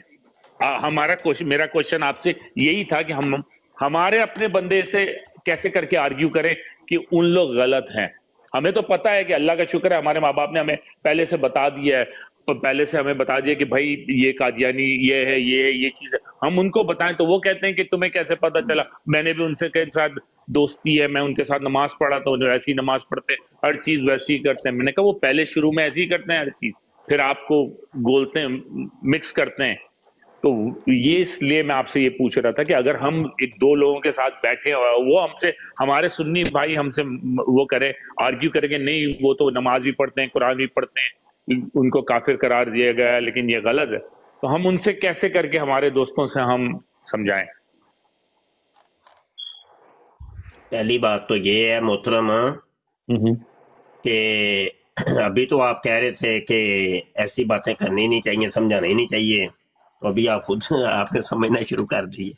[SPEAKER 9] मेरा क्वेश्चन आपसे यही था कि हम हमारे अपने बंदे से कैसे करके आर्ग्यू करें कि उन लोग गलत हैं। हमें तो पता है कि अल्लाह का शुक्र है हमारे माँ बाप ने हमें पहले से बता दिया है, पहले से हमें बता दिया कि भाई ये कादियानी ये है, ये चीज है। हम उनको बताएं तो वो कहते हैं कि तुम्हें कैसे पता चला? मैंने भी उनसे के साथ दोस्ती है, मैं उनके साथ नमाज पढ़ा तो ऐसी नमाज पढ़ते हैं, हर चीज वैसी ही करते हैं। मैंने कहा वो पहले शुरू में ऐसे ही करते हैं हर चीज, फिर आपको गोलते हैं, मिक्स करते हैं। तो ये इसलिए मैं आपसे ये पूछ रहा था कि अगर हम एक दो लोगों के साथ बैठे और वो हमसे, हमारे सुन्नी भाई हमसे वो करें, आर्ग्यू करेंगे नहीं वो तो नमाज भी पढ़ते हैं, कुरान भी पढ़ते हैं, उनको काफिर करार दिया गया है लेकिन ये गलत है, तो हम उनसे कैसे करके हमारे दोस्तों से हम समझाएं?
[SPEAKER 6] पहली बात तो ये है मोहतरम कि अभी तो आप कह रहे थे कि ऐसी बातें करनी नहीं चाहिए, समझाना ही नहीं चाहिए, तो अभी आप खुद आपने समझना शुरू कर दिए।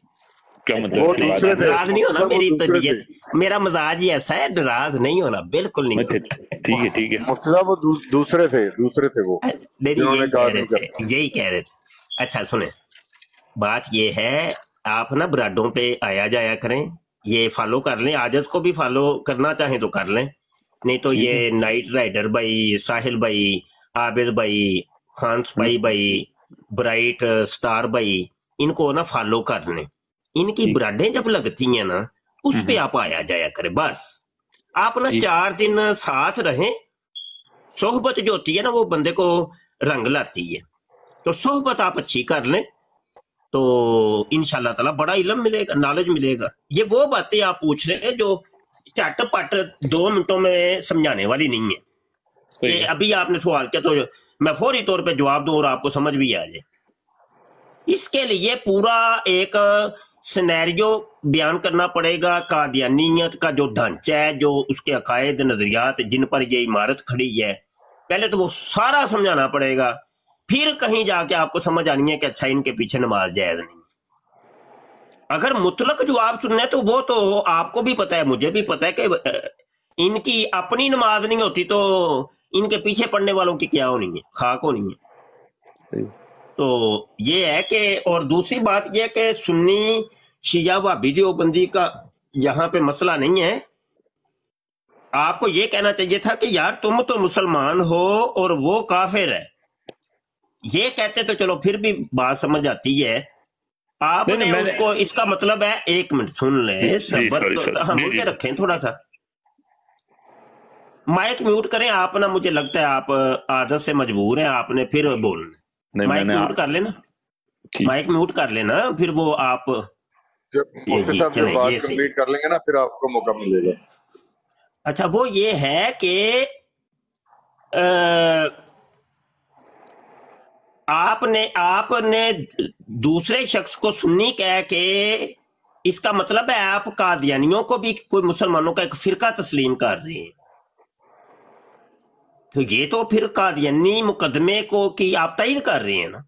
[SPEAKER 9] क्या मतलब?
[SPEAKER 6] नाराज नहीं होना, मेरी तबीयत, मेरा मजाज ही ऐसा है, नाराज नहीं होना, बिल्कुल नहीं।
[SPEAKER 9] ठीक है ठीक है।
[SPEAKER 4] मुफ्ती साहब वो दूसरे थे वो
[SPEAKER 6] यही कह रहे थे। अच्छा सुने, बात ये है, आप ना ब्राडों पे आया जाया करें, ये फॉलो कर लें, आजज को भी फॉलो करना चाहें तो कर लें, नहीं तो ये नाइट राइडर भाई, साहिल भाई, आबिद भाई, खान भाई, ब्राइट स्टार भाई, इनको ना फॉलो कर लें। इनकी ब्राडें जब लगती हैं ना, उस पे आप आया जाया करें। बस आप ना 4 दिन साथ रहें, सोहबत जो होती है ना वो बंदे को रंग लाती है, तो सोहबत आप अच्छी कर लें तो इंशाल्लाह ताला बड़ा इल्म मिलेगा, नॉलेज मिलेगा। ये वो बातें आप पूछ रहे हैं जो चटपट 2 मिनटों में समझाने वाली नहीं है। कि अभी आपने सवाल किया तो मैं फौरी तौर पे जवाब दूं और आपको समझ भी आ जाए। इसके लिए पूरा एक सिनेरियो बयान करना पड़ेगा, कादियानियत का जो ढांचा है, जो उसके अकायद नजरियात जिन पर ये इमारत खड़ी है, पहले तो वो सारा समझाना पड़ेगा, फिर कहीं जाके आपको समझ आनी है कि अच्छा इनके पीछे नमाज जायज नहीं। अगर मुतलक जवाब सुनना है तो वो तो आपको भी पता है, मुझे भी पता है कि इनकी अपनी नमाज नहीं होती तो इनके पीछे पढ़ने वालों की क्या होनी है, खाक होनी है। तो ये है कि, और दूसरी बात ये है कि सुन्नी शिया वहाबी देवबंदी का यहाँ पे मसला नहीं है। आपको ये कहना चाहिए था कि यार तुम तो मुसलमान हो और वो काफिर है, ये कहते तो चलो फिर भी बात समझ आती है। आपने उसको, इसका मतलब है, एक मिनट सुन ले, सबर तो हम बोलते रखें थोड़ा सा। माइक म्यूट करें आप ना, मुझे लगता है आप आदत से मजबूर हैं, आपने फिर बोलना। माइक म्यूट कर लेना, माइक म्यूट कर लेना, फिर वो आप
[SPEAKER 4] बात कंप्लीट कर लेंगे ना, फिर आपको मौका मिलेगा।
[SPEAKER 6] अच्छा, वो ये है कि आपने दूसरे शख्स को सुन्नी कह के, इसका मतलब है आप कादियानियों को भी कोई मुसलमानों का एक फिरका तस्लीम कर रहे हैं। तो ये तो फिर कादियानी मुकदमे को की आप तईद कर रहे हैं ना,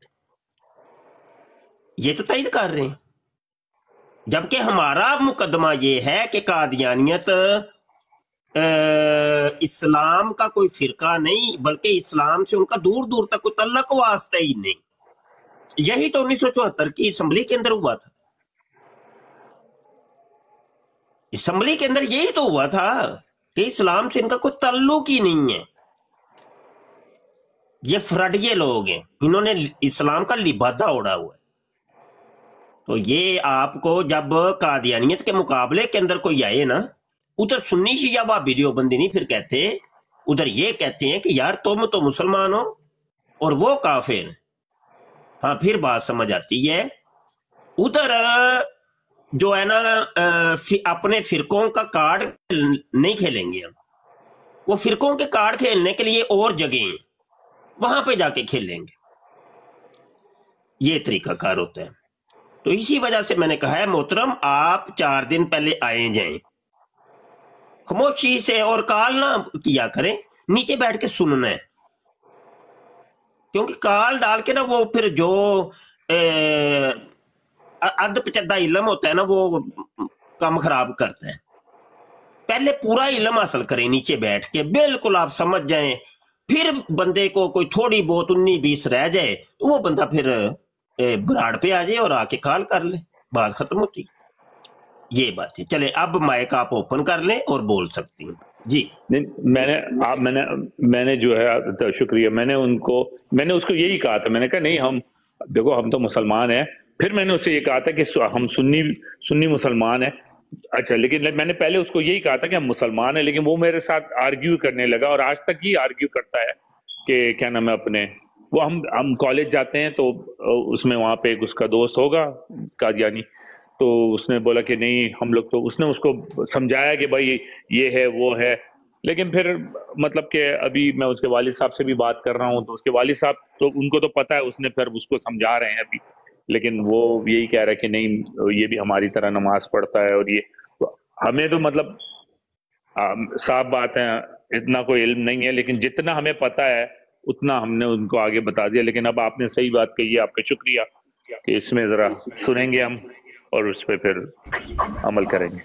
[SPEAKER 6] ये तो तईद कर रहे हैं। जबकि हमारा मुकदमा ये है कि कादियानियत इस्लाम का कोई फिरका नहीं, बल्कि इस्लाम से उनका दूर दूर तक कोई तल्लक वास्ता ही नहीं। यही तो 1974 की असम्बली के अंदर हुआ था। असम्बली के अंदर यही तो हुआ था कि इस्लाम से इनका कोई ताल्लुक ही नहीं है। ये फ्रडिये लोग हैं, इन्होंने इस्लाम का लिबादा ओढ़ा हुआ है। तो ये आपको जब कादियानियत के मुकाबले के अंदर कोई आए ना, उधर सुन्नी शिया वहाबी देवबंदी नहीं फिर कहते, उधर ये कहते हैं कि यार तुम तो मुसलमान हो और वो काफिर। हाँ, फिर बात समझ आती है। उधर जो है ना अपने फिरकों का कार्ड नहीं खेलेंगे हम, वो फिरकों के कार्ड खेलने के लिए और जगह वहां पे जाके खेलेंगे। ये तरीका कार होता है। तो इसी वजह से मैंने कहा है मोहतरम, आप 4 दिन पहले आए जाएं खामोशी से, और कॉल ना किया करें, नीचे बैठ के सुनना है। क्योंकि कॉल डाल के ना वो फिर जो अध पचद्दा इल्म होता है ना, वो काम खराब करता है। पहले पूरा इल्म हासिल करें नीचे बैठ के, बिल्कुल आप समझ जाएं। फिर बंदे को कोई थोड़ी बहुत 19-20 रह जाए तो वो बंदा फिर बराड़ पे आ जाए और आके कॉल कर ले, बात खत्म होती। ये बात है। चले अब माइक आप ओपन कर लें और बोल सकती हैं जी।
[SPEAKER 9] नहीं, मैंने जो है, तो शुक्रिया, मैंने उसको यही कहा था। मैंने कहा नहीं, हम देखो हम तो मुसलमान हैं। फिर मैंने उससे ये कहा था कि हम सुन्नी मुसलमान हैं। अच्छा, लेकिन मैंने पहले उसको यही कहा था कि हम मुसलमान हैं, लेकिन वो मेरे साथ आर्ग्यू करने लगा और आज तक ही आर्ग्यू करता है कि क्या नाम है अपने, वो हम कॉलेज जाते हैं तो उसमें वहाँ पे एक उसका दोस्त होगा कादियानी, तो उसने बोला कि नहीं हम लोग, तो उसने उसको समझाया कि भाई ये है वो है। लेकिन फिर मतलब कि अभी मैं उसके वालिद साहब से भी बात कर रहा हूँ, तो उसके वालिद साहब तो उनको तो पता है, उसने फिर उसको समझा रहे हैं अभी, लेकिन वो यही कह रहा है कि नहीं ये भी हमारी तरह नमाज पढ़ता है। और ये हमें तो मतलब साफ बात है, इतना कोई इल्म नहीं है, लेकिन जितना हमें पता है उतना हमने उनको आगे बता दिया। लेकिन अब आपने सही बात कही है, आपका शुक्रिया कि इसमें जरा सुनेंगे हम और उस पर फिर अमल करेंगे।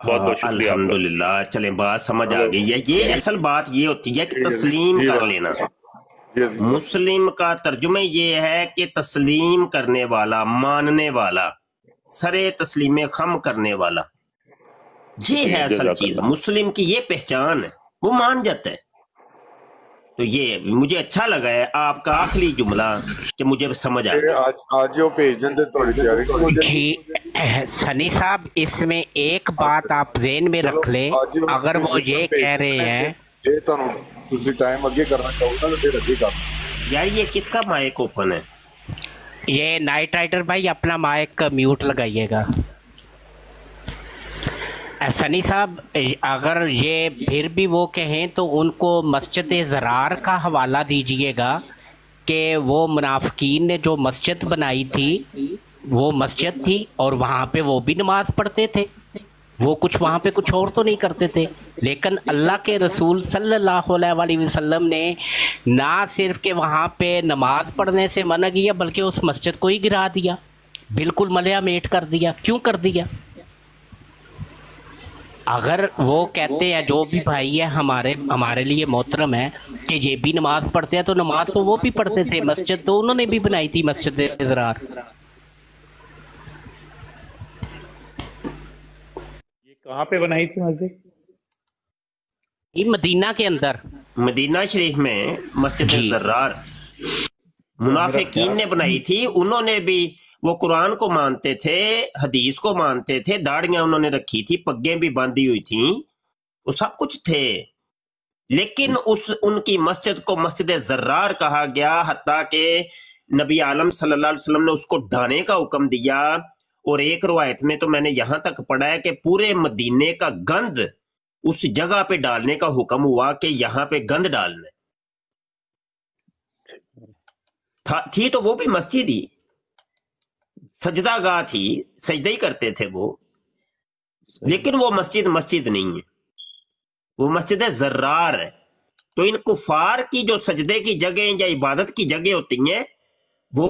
[SPEAKER 9] बहुत बहुत शुक्रिया।
[SPEAKER 6] अल्हम्दुलिल्लाह, चलें बात समझ आ गई है। ये असल बात ये होती है कि तस्लीम कर लेना। मुस्लिम का तर्जुमे ये है कि तस्लीम करने वाला, मानने वाला, सरे तस्लीम खम करने वाला, ये है असल चीज। मुस्लिम की ये पहचान है, वो मान जाता है। तो ये मुझे अच्छा लगा है आपका आखिरी जुमला कि मुझे समझ आ गया।
[SPEAKER 4] आज जो भेज दें थोड़ी तैयारी।
[SPEAKER 5] सनी साहब, इसमें एक बात आप ज़हन में रख लें, अगर वो ये कह रहे हैं
[SPEAKER 4] ये तो टाइम आगे करना चाहूँगा तो फिर आगे कर।
[SPEAKER 6] यार ये किसका माइक ओपन है?
[SPEAKER 5] ये नाइट राइडर भाई, अपना माइक म्यूट लगाइएगा। सनी साहब, अगर ये फिर भी वो कहें तो उनको मस्जिद ज़रार का हवाला दीजिएगा कि वो मुनाफिकीन ने जो मस्जिद बनाई थी वो मस्जिद थी और वहाँ पे वो भी नमाज पढ़ते थे। وہ کچھ وہاں پہ کچھ اور تو نہیں کرتے تھے، لیکن اللہ کے رسول صلی اللہ علیہ وسلم نے نہ صرف کہ وہاں پہ نماز پڑھنے سے منع کیا بلکہ اس مسجد کو ہی گرا دیا، بالکل ملیا میٹ کر دیا۔ کیوں کر دیا؟ اگر وہ کہتے ہیں جو بھی بھائی ہے ہمارے لیے محترم ہے کہ یہ بھی نماز پڑھتے ہیں، تو نماز تو وہ بھی پڑھتے تھے، مسجد تو انہوں نے بھی بنائی تھی، مسجد ضرار۔
[SPEAKER 9] یہ کہاں پہ بنائی تھی مسجد؟
[SPEAKER 5] یہ مدینہ کے اندر،
[SPEAKER 6] مدینہ شریف میں مسجد ضرار منافقین نے بنائی تھی۔ انہوں نے بھی وہ قرآن کو مانتے تھے، حدیث کو مانتے تھے، داڑیاں انہوں نے رکھی تھی، پگیں بھی باندھی ہوئی تھیں، وہ سب کچھ تھے، لیکن ان کی مسجد کو مسجد ضرار کہا گیا، حتیٰ کہ نبی عالم صلی اللہ علیہ وسلم نے اس کو ڈھانے کا حکم دیا۔ اور ایک روایت میں تو میں نے یہاں تک پڑھا ہے کہ پورے مدینے کا گند اس جگہ پہ ڈالنے کا حکم ہوا کہ یہاں پہ گند ڈالنا تھی، تو وہ بھی مسجد ہی، سجدہ گاہ تھی، سجدہ ہی کرتے تھے وہ، لیکن وہ مسجد نہیں ہے، وہ مسجد ضرار ہے۔ تو ان کفار کی جو سجدے کی جگہیں یا عبادت کی جگہ ہوتی ہیں وہ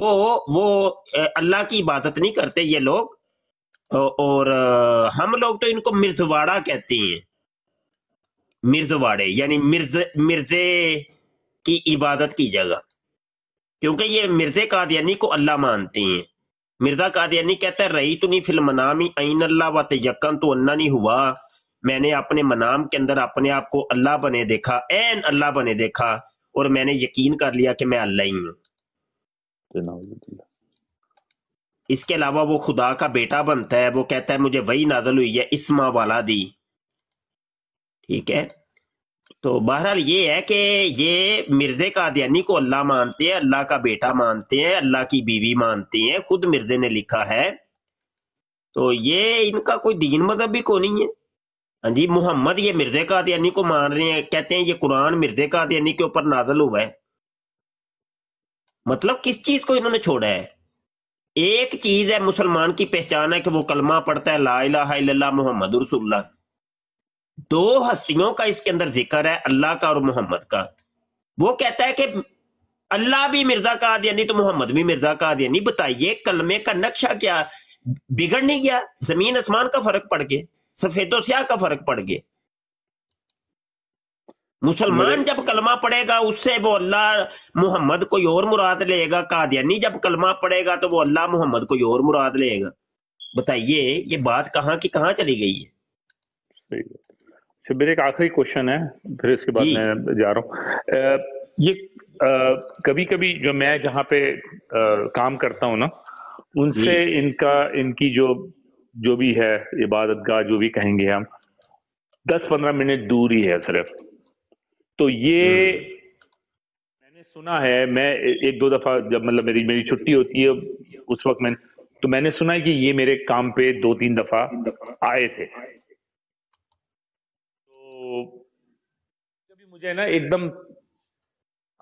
[SPEAKER 6] اللہ کی عبادت نہیں کرتے یہ لوگ، اور ہم لوگ تو ان کو مرزواڑا کہتے ہیں، مرزواڑے یعنی مرزے کی عبادت کی جگہ، کیونکہ یہ مرزے قادیانی کو اللہ مانتے ہیں۔ مرزا قادیانی کہتا ہے رئی تو نہیں فی المنامی عین اللہ و تیقن تو اللہ نہیں ہوا، میں نے اپنے منام کے اندر اپنے آپ کو اللہ بنے دیکھا، عین اللہ بنے دیکھا، اور میں نے یقین کر لیا کہ میں اللہ ہی ہوں۔ اس کے علاوہ وہ خدا کا بیٹا بنتا ہے، وہ کہتا ہے مجھے وہی نازل ہوئی ہے اسما والا دی، ٹھیک ہے۔ تو بہرحال یہ ہے کہ یہ مرزے قادیانی کو اللہ مانتے ہیں، اللہ کا بیٹا مانتے ہیں، اللہ کی بیوی مانتے ہیں، خود مرزے نے لکھا ہے۔ تو یہ ان کا کوئی دین مذہب بھی کو نہیں ہے۔ ہاں جی، محمد یہ مرزے قادیانی کو مان رہے ہیں، کہتے ہیں یہ قرآن مرزے قادیانی کے اوپر نازل ہوا ہے۔ مطلب کس چیز کو انہوں نے چھوڑا ہے؟ ایک چیز ہے مسلمان کی پہچان ہے کہ وہ کلمہ پڑھتا ہے لا الہ الا اللہ محمد رسول اللہ، دو ہستیوں کا اس کے اندر ذکر ہے، اللہ کا اور محمد کا۔ وہ کہتا ہے کہ اللہ بھی مرزا قادیانی تو محمد بھی مرزا قادیانی۔ بتائیے کلمے کا نقشہ کیا بگڑ نہیں گیا؟ زمین آسمان کا فرق پڑ گیا، سفید و سیاہ کا فرق پڑ گیا۔ مسلمان جب کلمہ پڑھے گا اس سے وہ اللہ محمد کوئی اور مراد لے گا، قادیانی جب کلمہ پڑھے گا تو وہ اللہ محمد کوئی اور مراد لے گا۔ بتائیے یہ بات کہاں کی کہاں چلی گئی ہے؟
[SPEAKER 9] میرے ایک آخری کوشچن ہے، پھر اس کے بعد میں جا رہا ہوں۔ یہ کبھی کبھی جو میں جہاں پہ کام کرتا ہوں نا، ان سے ان کی جو بھی ہے عبادت گاہ جو بھی کہیں گے ہم، 10-15 منٹ دور ہی ہے صرف۔ تو یہ میں نے سنا ہے، میں ایک دو دفعہ جب مطلب میری چھٹی ہوتی ہے اس وقت میں نے سنا ہے کہ یہ میرے کام پہ 2-3 دفعہ آئے تھے۔ تو کبھی مجھے نا ایک دم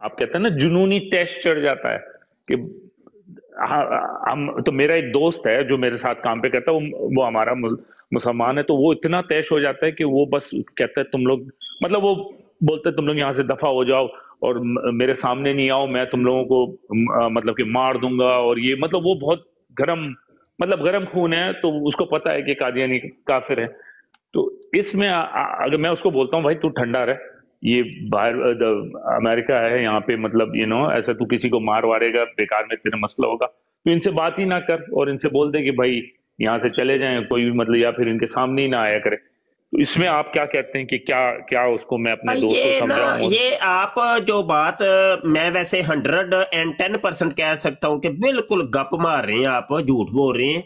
[SPEAKER 9] آپ کہتے ہیں نا جنونی ٹیسٹ چڑھ جاتا ہے کہ تو میرا ایک دوست ہے جو میرے ساتھ کام پہ کرتا ہے، وہ ہمارا مسلمان ہے، تو وہ اتنا طیش ہو جاتا ہے کہ وہ بس کہتا ہے تم لوگ مطلب وہ بولتے تم لوگ یہاں سے دفع ہو جاؤ اور میرے سامنے نہیں آؤ، میں تم لوگوں کو مطلب کہ مار دوں گا، اور یہ مطلب وہ بہت گرم خون ہے، تو اس کو پتا ہے کہ قادیانی کافر ہے۔ تو اس میں اگر میں اس کو بولتا ہوں بھائی تو ٹھنڈا رہ، یہ باہر امریکہ ہے، یہاں پہ مطلب ایسا تو کسی کو مار وارے گا، بیکار میں تیرا مسئلہ ہوگا، تو ان سے بات ہی نہ کر، اور ان سے بول دے کہ بھائی یہاں سے چلے جائیں، کوئی بھی مطلب، یا پھر ان کے سامنے ہی نہ آیا کرے۔ تو اس میں آپ کیا کہتے ہیں کہ کیا اس کو میں اپنے دوست کو سمجھاؤں؟
[SPEAKER 6] یہ آپ جو بات میں ویسے 110% کہہ سکتا ہوں کہ بالکل گپ مار رہے ہیں آپ، جھوٹ بول رہے ہیں،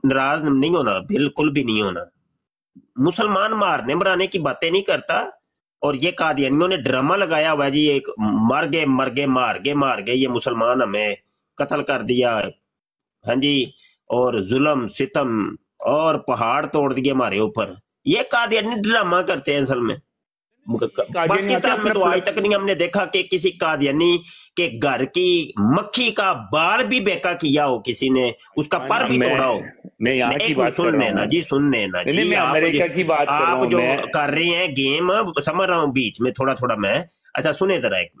[SPEAKER 6] ناراض نہیں ہونا، بالکل بھی نہیں ہونا۔ مسلمان مارنے مرانے کی باتیں نہیں کرتا، اور یہ قادیانیوں نے ڈرامہ لگایا ہوا ہے جی، ایک مر گئے مار گئے یہ مسلمان ہمیں قتل کر دیا، ہاں جی، اور ظلم ستم اور پہاڑ توڑ دیے ہمارے اوپر۔ یہ قادیانی ڈرامہ کرتے ہیں اصل میں۔
[SPEAKER 9] कादियानी
[SPEAKER 6] पाकिस्तान में तो आज तक नहीं हमने देखा कि किसी कादियानी के घर की मक्खी का बाल भी बेका किया हो किसी ने, उसका पर भी तोड़ा हो।
[SPEAKER 9] मैं यहाँ की बात कर रहा हूँ
[SPEAKER 6] जी, सुनने ना जी,
[SPEAKER 9] मैं अमेरिका की बात कर रहा हूँ।
[SPEAKER 6] आप जो कर रहे हैं गेम, समझ रहा हूँ बीच में थोड़ा थोड़ा मैं। अच्छा सुने जरा, एक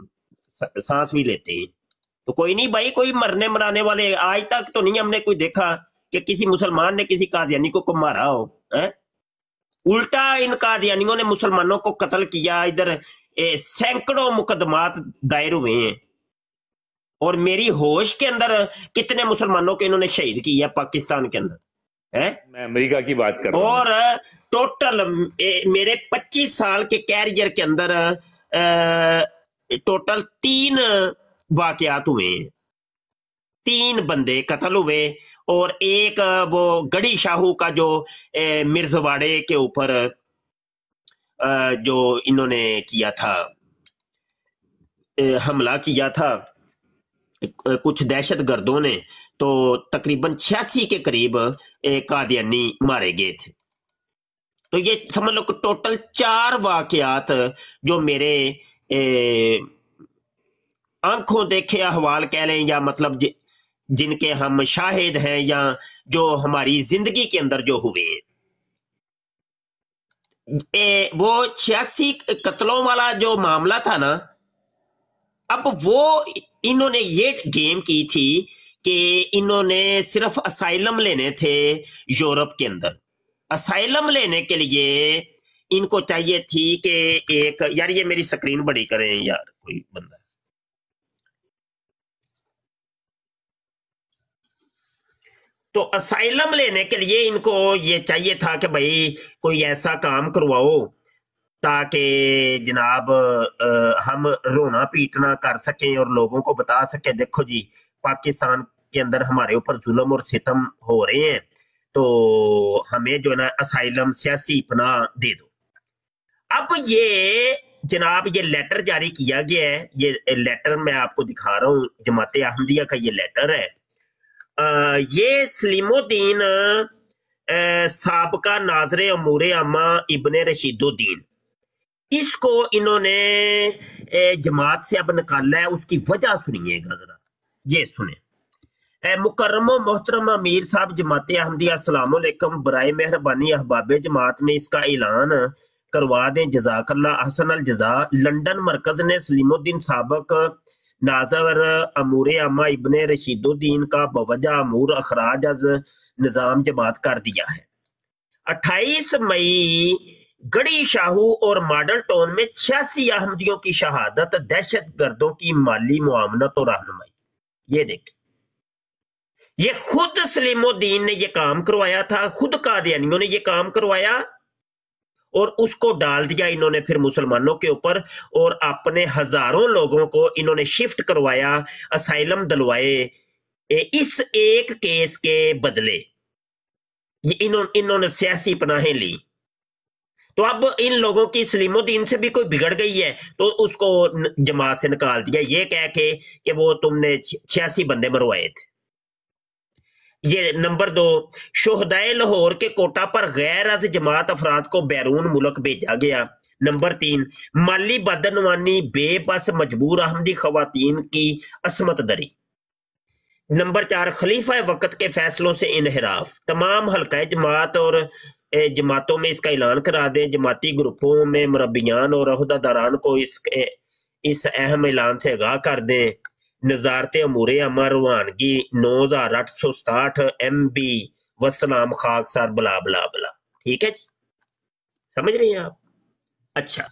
[SPEAKER 6] सांस भी लेते हैं तो कोई नहीं भाई, कोई मरने मराने वाले आज तक तो नहीं हमने कोई देखा कि किसी मुसलमान ने किसी कादियानी को मारा हो, है? उल्टा इन कादियानियों ने मुसलमानों को कत्ल किया। इधर सैकड़ों मुकदमात दायर हुए हैं और मेरी होश के अंदर कितने मुसलमानों को इन्होंने शहीद किया पाकिस्तान के अंदर, है?
[SPEAKER 9] मैं अमेरिका की बात कर रहा हूँ।
[SPEAKER 6] और टोटल मेरे 25 साल के कैरियर के अंदर टोटल 3 वाकयात हुए हैं, 3 बंदे कत्ल हुए और एक वो गढ़ी शाहू का जो मिर्जवाड़े के ऊपर जो इन्होंने किया था, हमला किया था कुछ दहशत गर्दों ने, तो तकरीबन 86 के करीब कादियानी मारे गए थे। तो ये समझ लो कि टोटल 4 वाकयात जो मेरे आंखों देखे अहवाल कह लें, या मतलब जिनके हम शाहिद हैं, या जो हमारी जिंदगी के अंदर जो हुए हैं, वो 86 कत्लों वाला जो मामला था ना, अब वो इन्होंने ये गेम की थी कि इन्होंने सिर्फ असाइलम लेने थे यूरोप के अंदर। असाइलम लेने के लिए इनको चाहिए थी कि एक, यार ये मेरी स्क्रीन बड़ी करें यार कोई बंदा, तो असाइलम लेने के लिए इनको ये चाहिए था कि भाई कोई ऐसा काम करवाओ ताकि जनाब हम रोना पीटना कर सकें और लोगों को बता सके देखो जी पाकिस्तान के अंदर हमारे ऊपर जुल्म और सितम हो रहे हैं, तो हमें जो है ना असाइलम सियासी पनाह दे दो। अब ये जनाब ये लेटर जारी किया गया है, ये लेटर मैं आपको दिखा रहा हूँ, जमात अहमदिया का ये लेटर है। ये सलीमुद्दीन साबका नाजरे अमूर अम्मा इब्ने रशीदुद्दीन, इसको इन्होंने जमात से अब निकाला है। उसकी वजह सुनिएगा जरा, ये सुने। मुकर्रम मोहतरम अमीर साहब जमात अहमदिया, अस्सलाम वालेकुम, बराए मेहरबानी अहबाब जमात में इसका ऐलान करवा दें, जज़ाकल्लाह अहसन अल जज़ा। लंदन मरकज ने सलीमुद्दीन साबक नाजर अमूर अम्मा इब्ने रशीदुद्दीन का बवजह अमूर अखराज अज निज़ाम जमात कर दिया है। 28 मई गढ़ी शाहू और मॉडल टाउन में 86 अहमदियों की शहादत, दहशत गर्दों की माली मुआवनत और रहनुमाई। ये देखें, ये खुद सलीमुद्दीन ने ये काम करवाया था, खुद कादियानियों ने ये काम करवाया और उसको डाल दिया इन्होंने फिर मुसलमानों के ऊपर, और अपने हजारों लोगों को इन्होंने शिफ्ट करवाया, असाइलम दिलवाए इस एक केस के बदले। ये इन्होंने सियासी पनाहें ली। तो अब इन लोगों की सलीमुद्दीन से भी कोई बिगड़ गई है तो उसको जमात से निकाल दिया, ये कह के कि वो तुमने 86 बंदे मरवाए थे। ये नंबर 2, शोहदाए लाहौर के कोटा पर गैर अज जमात अफराद को बैरून मुल्क भेजा गया। नंबर 3, माली बदनवानी बेबस मजबूर अहमदी खवातीन की असमत दरी। नंबर 4, खलीफा वक्त के फैसलों से इनहराफ। तमाम हल्का जमात और जमातों में इसका ऐलान करा दें, जमाती ग्रुपों में मुरब्बियान और अहदेदारान को इस अहम ऐलान से आगाह कर दें। नजारत अमूरे अमर रवानगी 9867 MB वसलाम खाकसार बला बला बला। ठीक है जी, समझ रहे हैं आप? अच्छा,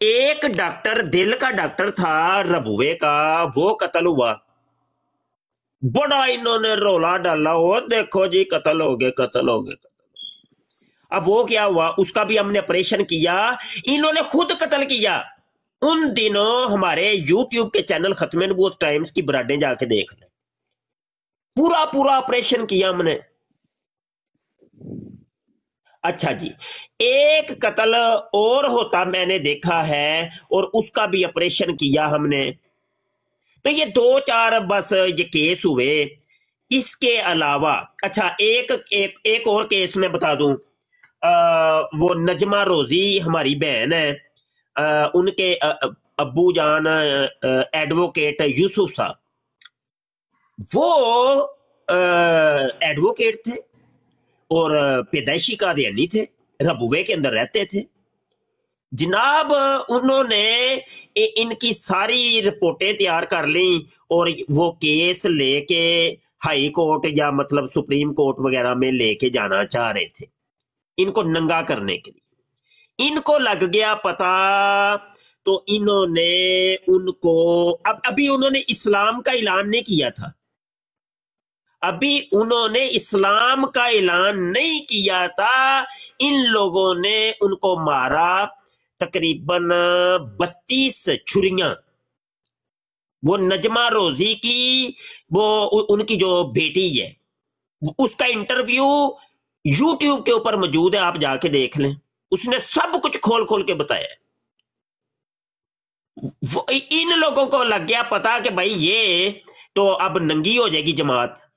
[SPEAKER 6] एक डॉक्टर, दिल का डॉक्टर था रबुए का, वो कत्ल हुआ। बड़ा इन्होंने रोला डाला, वो देखो जी कत्ल हो गए, कत्ल हो गए। अब वो क्या हुआ, उसका भी हमने ऑपरेशन किया, इन्होंने खुद कत्ल किया। उन दिनों हमारे YouTube के चैनल खत्म नबूवत टाइम्स की बराडें जाके देख लें, पूरा पूरा ऑपरेशन किया हमने। अच्छा जी, एक कत्ल और होता मैंने देखा है और उसका भी ऑपरेशन किया हमने। तो ये 2-4 बस ये केस हुए। इसके अलावा अच्छा एक और केस मैं बता दूं, वो नजमा रोजी हमारी बहन है, उनके अब्बू जान एडवोकेट यूसुफ साहब, वो एडवोकेट थे और पैदाइशी कादियानी थे, रबुवे के अंदर रहते थे जनाब। उन्होंने इनकी सारी रिपोर्टें तैयार कर ली और वो केस लेके हाई कोर्ट या मतलब सुप्रीम कोर्ट वगैरह में लेके जाना चाह रहे थे इनको नंगा करने के लिए। इनको लग गया पता, तो इन्होंने उनको अभी उन्होंने इस्लाम का ऐलान नहीं किया था, अभी उन्होंने इस्लाम का ऐलान नहीं किया था, इन लोगों ने उनको मारा तकरीबन 32 छुरियां। वो नजमा रोजी की वो उनकी जो बेटी है उसका इंटरव्यू यूट्यूब के ऊपर मौजूद है, आप जाके देख लें, उसने सब कुछ खोल खोल के बताया। इन लोगों को लग गया पता कि भाई ये तो अब नंगी हो जाएगी जमात।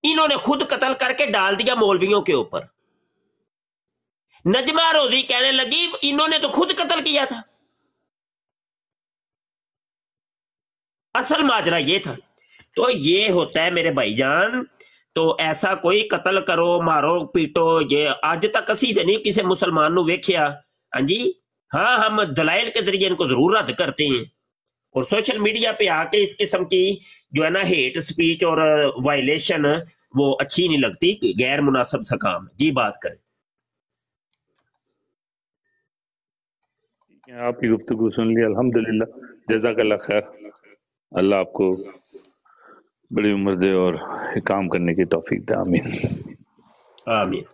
[SPEAKER 6] इन्होंने खुद कत्ल करके डाल दिया मौलवियों के ऊपर। नजमा रोजी कहने लगी इन्होंने तो खुद कत्ल किया था। असल माजरा ये था। तो ये होता है मेरे भाईजान, तो ऐसा कोई कत्ल करो मारो पीटो, ये अज तक असी तो नहीं किसी मुसलमान नूं वेख्या। हाँ जी, हाँ, हम दलाइल के जरिए इनको जरूर रद्द करते हैं और सोशल मीडिया पे आके इस किस्म की जो है ना हेट स्पीच और वायलेशन वो अच्छी नहीं लगती, गैर मुनासिब सा काम जी। बात करें।
[SPEAKER 9] आपकी गुफ्तगू सुन ली, अल्हम्दुलिल्लाह, जज़ाकल्लाह खैर। अल्लाह आपको बड़ी उम्र दे और काम करने की तौफीक दे, आमीन
[SPEAKER 6] आमीन।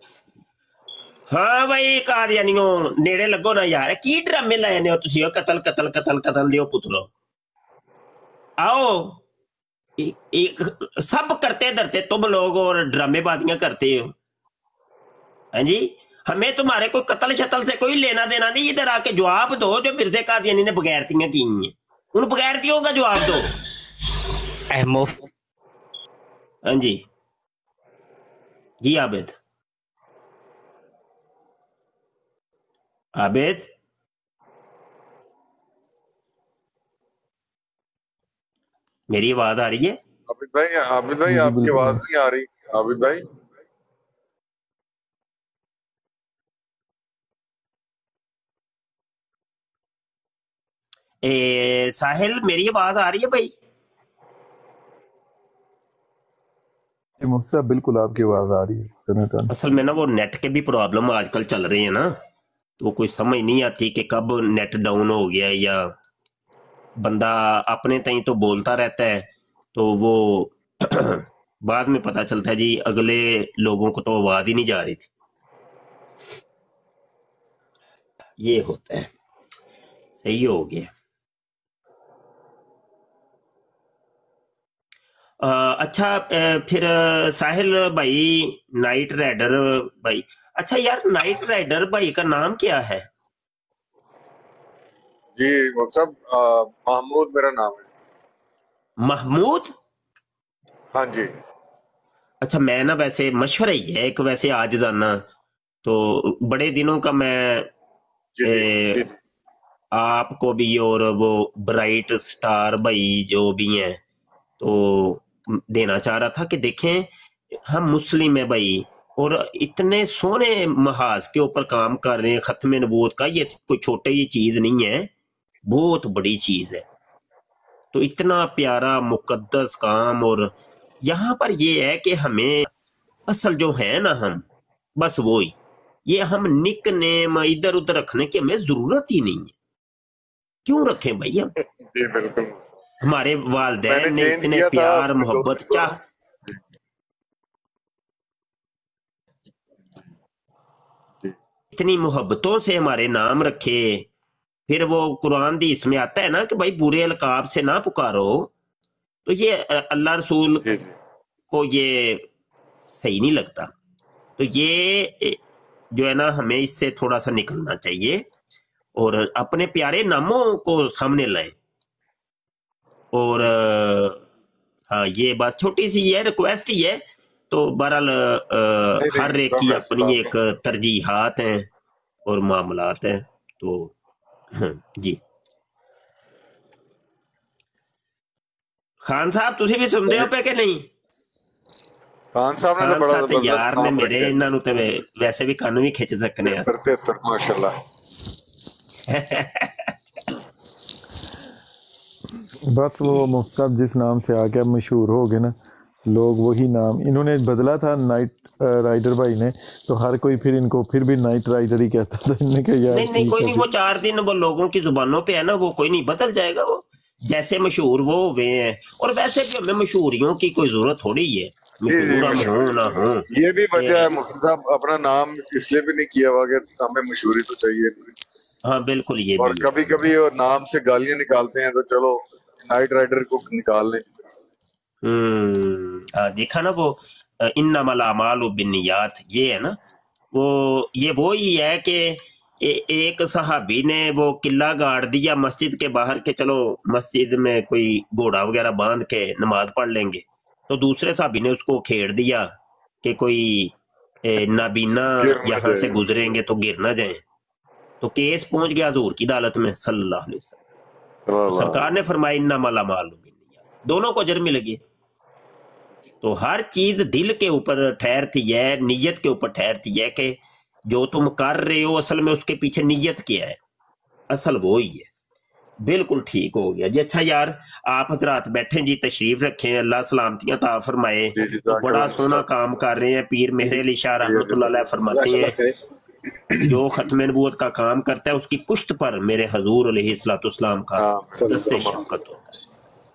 [SPEAKER 6] हाँ भाई कादियानियों नेड़े लगो ना यार, की ड्रामे लाए ने हो तुसी, कतल कतल कतल कतल दियो पुत्रो। आओ एक सब करते धरते तुम लोग और ड्रामेबाजियां करते हो। हाँ जी, हमें तुम्हारे कोई कत्ल शतल से कोई लेना देना नहीं। इधर आके जवाब दो जो मिर्जे कादियानी ने बगैरतियां की हैं, उन बगैरतियों का जवाब दो। हाँ जी जी आबिद, आबिद मेरी आवाज आ रही है?
[SPEAKER 4] आबिद भाई आपकी आवाज नहीं आ रही। आबिद भाई
[SPEAKER 6] साहिल मेरी आवाज आ रही है भाई?
[SPEAKER 2] मुझसे बिल्कुल आपकी आवाज आ रही है।
[SPEAKER 6] असल में ना वो नेट के भी प्रॉब्लम आजकल चल रही है ना, तो कोई समझ नहीं आती कि कब नेट डाउन हो गया, या बंदा अपने तई तो बोलता रहता है तो वो बाद में पता चलता है जी अगले लोगों को तो आवाज ही नहीं जा रही थी। ये होता है। सही हो गया। अच्छा फिर साहिल भाई, नाइट राइडर भाई, अच्छा यार नाइट राइडर भाई का नाम क्या है?
[SPEAKER 4] जी सब महमूद मेरा नाम है।
[SPEAKER 6] महमूद?
[SPEAKER 4] हाँ जी।
[SPEAKER 6] अच्छा, मैं ना वैसे मशवरा ही है एक, वैसे आज जाना तो बड़े दिनों का मैं जी। आपको भी और वो ब्राइट स्टार भाई जो भी हैं तो देना चाह रहा था कि देखें हम मुस्लिम है भाई और इतने सोने महाज के ऊपर काम कर रहे हैं खत्म नबूवत का। ये कोई छोटी चीज नहीं है, बहुत बड़ी चीज है। तो इतना प्यारा मुकद्दस काम, और यहाँ पर ये है कि हमें असल जो है ना, हम बस वो ही, ये हम निक नेम इधर उधर रखने की हमें जरूरत ही नहीं है। क्यों रखें भाई हम?
[SPEAKER 4] जी बिल्कुल।
[SPEAKER 6] हमारे वालिदैन ने इतने प्यार मोहब्बत चाह, इतनी मोहब्बतों से हमारे नाम रखे। फिर वो कुरान दी इसमें आता है ना कि भाई बुरे अलकाब से ना पुकारो, तो ये अल्लाह रसूल को ये सही नहीं लगता। तो ये जो है ना हमें इससे थोड़ा सा निकलना चाहिए और अपने प्यारे नामों को सामने लाएं। और हाँ, ये बात छोटी सी है, रिक्वेस्ट ही है। तो बहरहाल हर एक की अपनी एक तरजीहात हैं और मामलात हैं। तो جی خان صاحب تسی بھی سن رہے ہو پہ کہ نہیں؟
[SPEAKER 4] خان صاحب نے تو
[SPEAKER 6] خان
[SPEAKER 4] بڑا
[SPEAKER 6] صاحب تے یار نے
[SPEAKER 4] نام
[SPEAKER 6] میرے
[SPEAKER 4] رکھا
[SPEAKER 6] انہاں نوں تے ویسے بھی کانوں بھی کھچ سکنے ہیں
[SPEAKER 4] 73 ماشاءاللہ.
[SPEAKER 2] بس وہ مفتی صاحب جس نام سے آ کے مشہور ہو گئے نا لوگ وہی نام انہوں نے بدلا تھا نائٹ رائڈر بھائی نے تو ہر کوئی پھر ان کو پھر بھی نائٹ رائڈر ہی کہتا تھا. ان نے کہا یار
[SPEAKER 6] نہیں کوئی نہیں، وہ 4 دن وہ لوگوں کی زبانوں پہ ہے نا، وہ کوئی نہیں بدل جائے گا. وہ جیسے مشہور وہ ہوئے ہیں، اور ویسے بھی ہمیں مشہوریوں کی کوئی ضرورت تھوڑی ہے، مشہور ہم ہوں نہ ہوں.
[SPEAKER 4] یہ بھی وجہ ہے مفتی صاحب اپنا نام اس لیے بھی نہیں کیا ہوا کہ ہمیں مشہوری تو چاہیے.
[SPEAKER 6] ہاں بالکل یہ
[SPEAKER 4] اور
[SPEAKER 6] بھی
[SPEAKER 4] کبھی کبھی وہ نام سے گالیاں نکالتے ہیں تو چلو نائٹ رائڈر کو نکال لیں.
[SPEAKER 6] دیکھا نا وہ انما الاعمال بالنیات، یہ ہے نا، وہ یہ وہی ہے کہ ایک صحابی نے وہ قلعہ گاڑ دیا مسجد کے باہر کہ چلو مسجد میں کوئی گھوڑا وغیرہ باندھ کے نماز پڑھ لیں گے، تو دوسرے صحابی نے اس کو کھیڑ دیا کہ کوئی نابینا یہاں سے گزریں گے تو گر نہ جائیں. تو کیس پہنچ گیا حضور کی عدالت میں صلی اللہ علیہ وسلم. تو سرکار نے فرمایا انما الاعمال بالنیات، دونوں کو اجر ملے گی. تو ہر چیز دل کے اوپر ٹھہرتی ہے، نیت کے اوپر ٹھہرتی ہے کہ جو تم کر رہے ہو اصل میں اس کے پیچھے نیت کیا ہے، اصل وہی ہے. بالکل ٹھیک ہو گیا جی. اچھا یار آپ حضرات بیٹھیں جی، تشریف رکھیں، اللہ سلامتیاں عطا فرمائے. تو بڑا سونا کام کر رہے ہیں. پیر مہر علی شاہ رحمۃ اللہ علیہ فرماتے ہیں جو ختم نبوت کا کام کرتا ہے اس کی پشت پر میرے حضور علیہ الصلوۃ والسلام کا دست شفقت ہوتا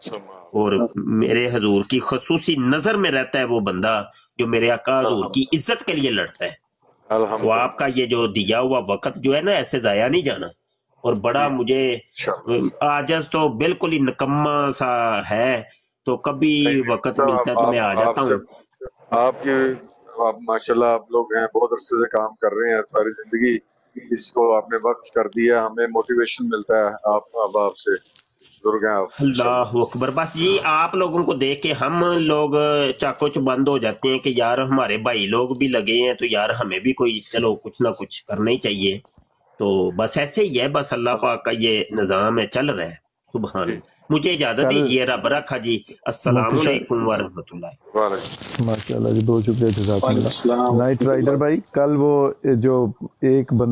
[SPEAKER 6] ہے، اور میرے حضور کی خصوصی نظر میں رہتا ہے وہ بندہ جو میرے آقا حضور کی عزت کے لیے لڑتا ہے. تو آپ کا یہ جو دیا ہوا وقت جو ہے نا ایسے ضائع نہیں جانا. اور بڑا مجھے آجز تو بالکل ہی نکما سا ہے، تو کبھی وقت ملتا ہے تو میں آ جاتا ہوں.
[SPEAKER 4] آپ کی آپ ماشاءاللہ آپ لوگ ہیں بہت عرصے سے کام کر رہے ہیں، ساری زندگی اس کو آپ نے وقف کر دیا، ہمیں موٹیویشن ملتا ہے آپ سے بزرگ ہیں آپ.
[SPEAKER 6] اللہ اکبر. بس جی آپ لوگوں کو دیکھ کے ہم لوگ چاکو چبند ہو جاتے ہیں کہ یار ہمارے بھائی لوگ بھی لگے ہیں تو یار ہمیں بھی کوئی چلو کچھ نہ کچھ کرنا ہی چاہیے. تو بس ایسے ہی ہے، بس اللہ پاک کا یہ نظام ہے، چل رہا ہے. سبحان اللہ. مجھے اجازت دیجیے، رب رکھا جی. السلام علیکم ورحمۃ اللہ.
[SPEAKER 2] ماشاء اللہ جی، بہت شکریہ جزاک اللہ. نائٹ رائڈر بھائی کل وہ جو ایک بندہ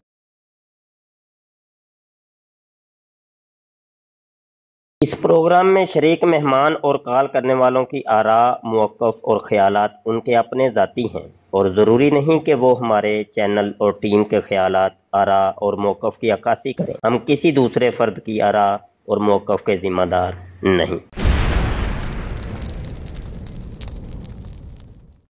[SPEAKER 5] اس پروگرام میں شریک مہمان اور کال کرنے والوں کی آراء، موقف اور خیالات ان کے اپنے ذاتی ہیں اور ضروری نہیں کہ وہ ہمارے چینل اور ٹیم کے خیالات، آراء اور موقف کی عکاسی کریں. ہم کسی دوسرے فرد کی آراء اور موقف کے ذمہ دار نہیں.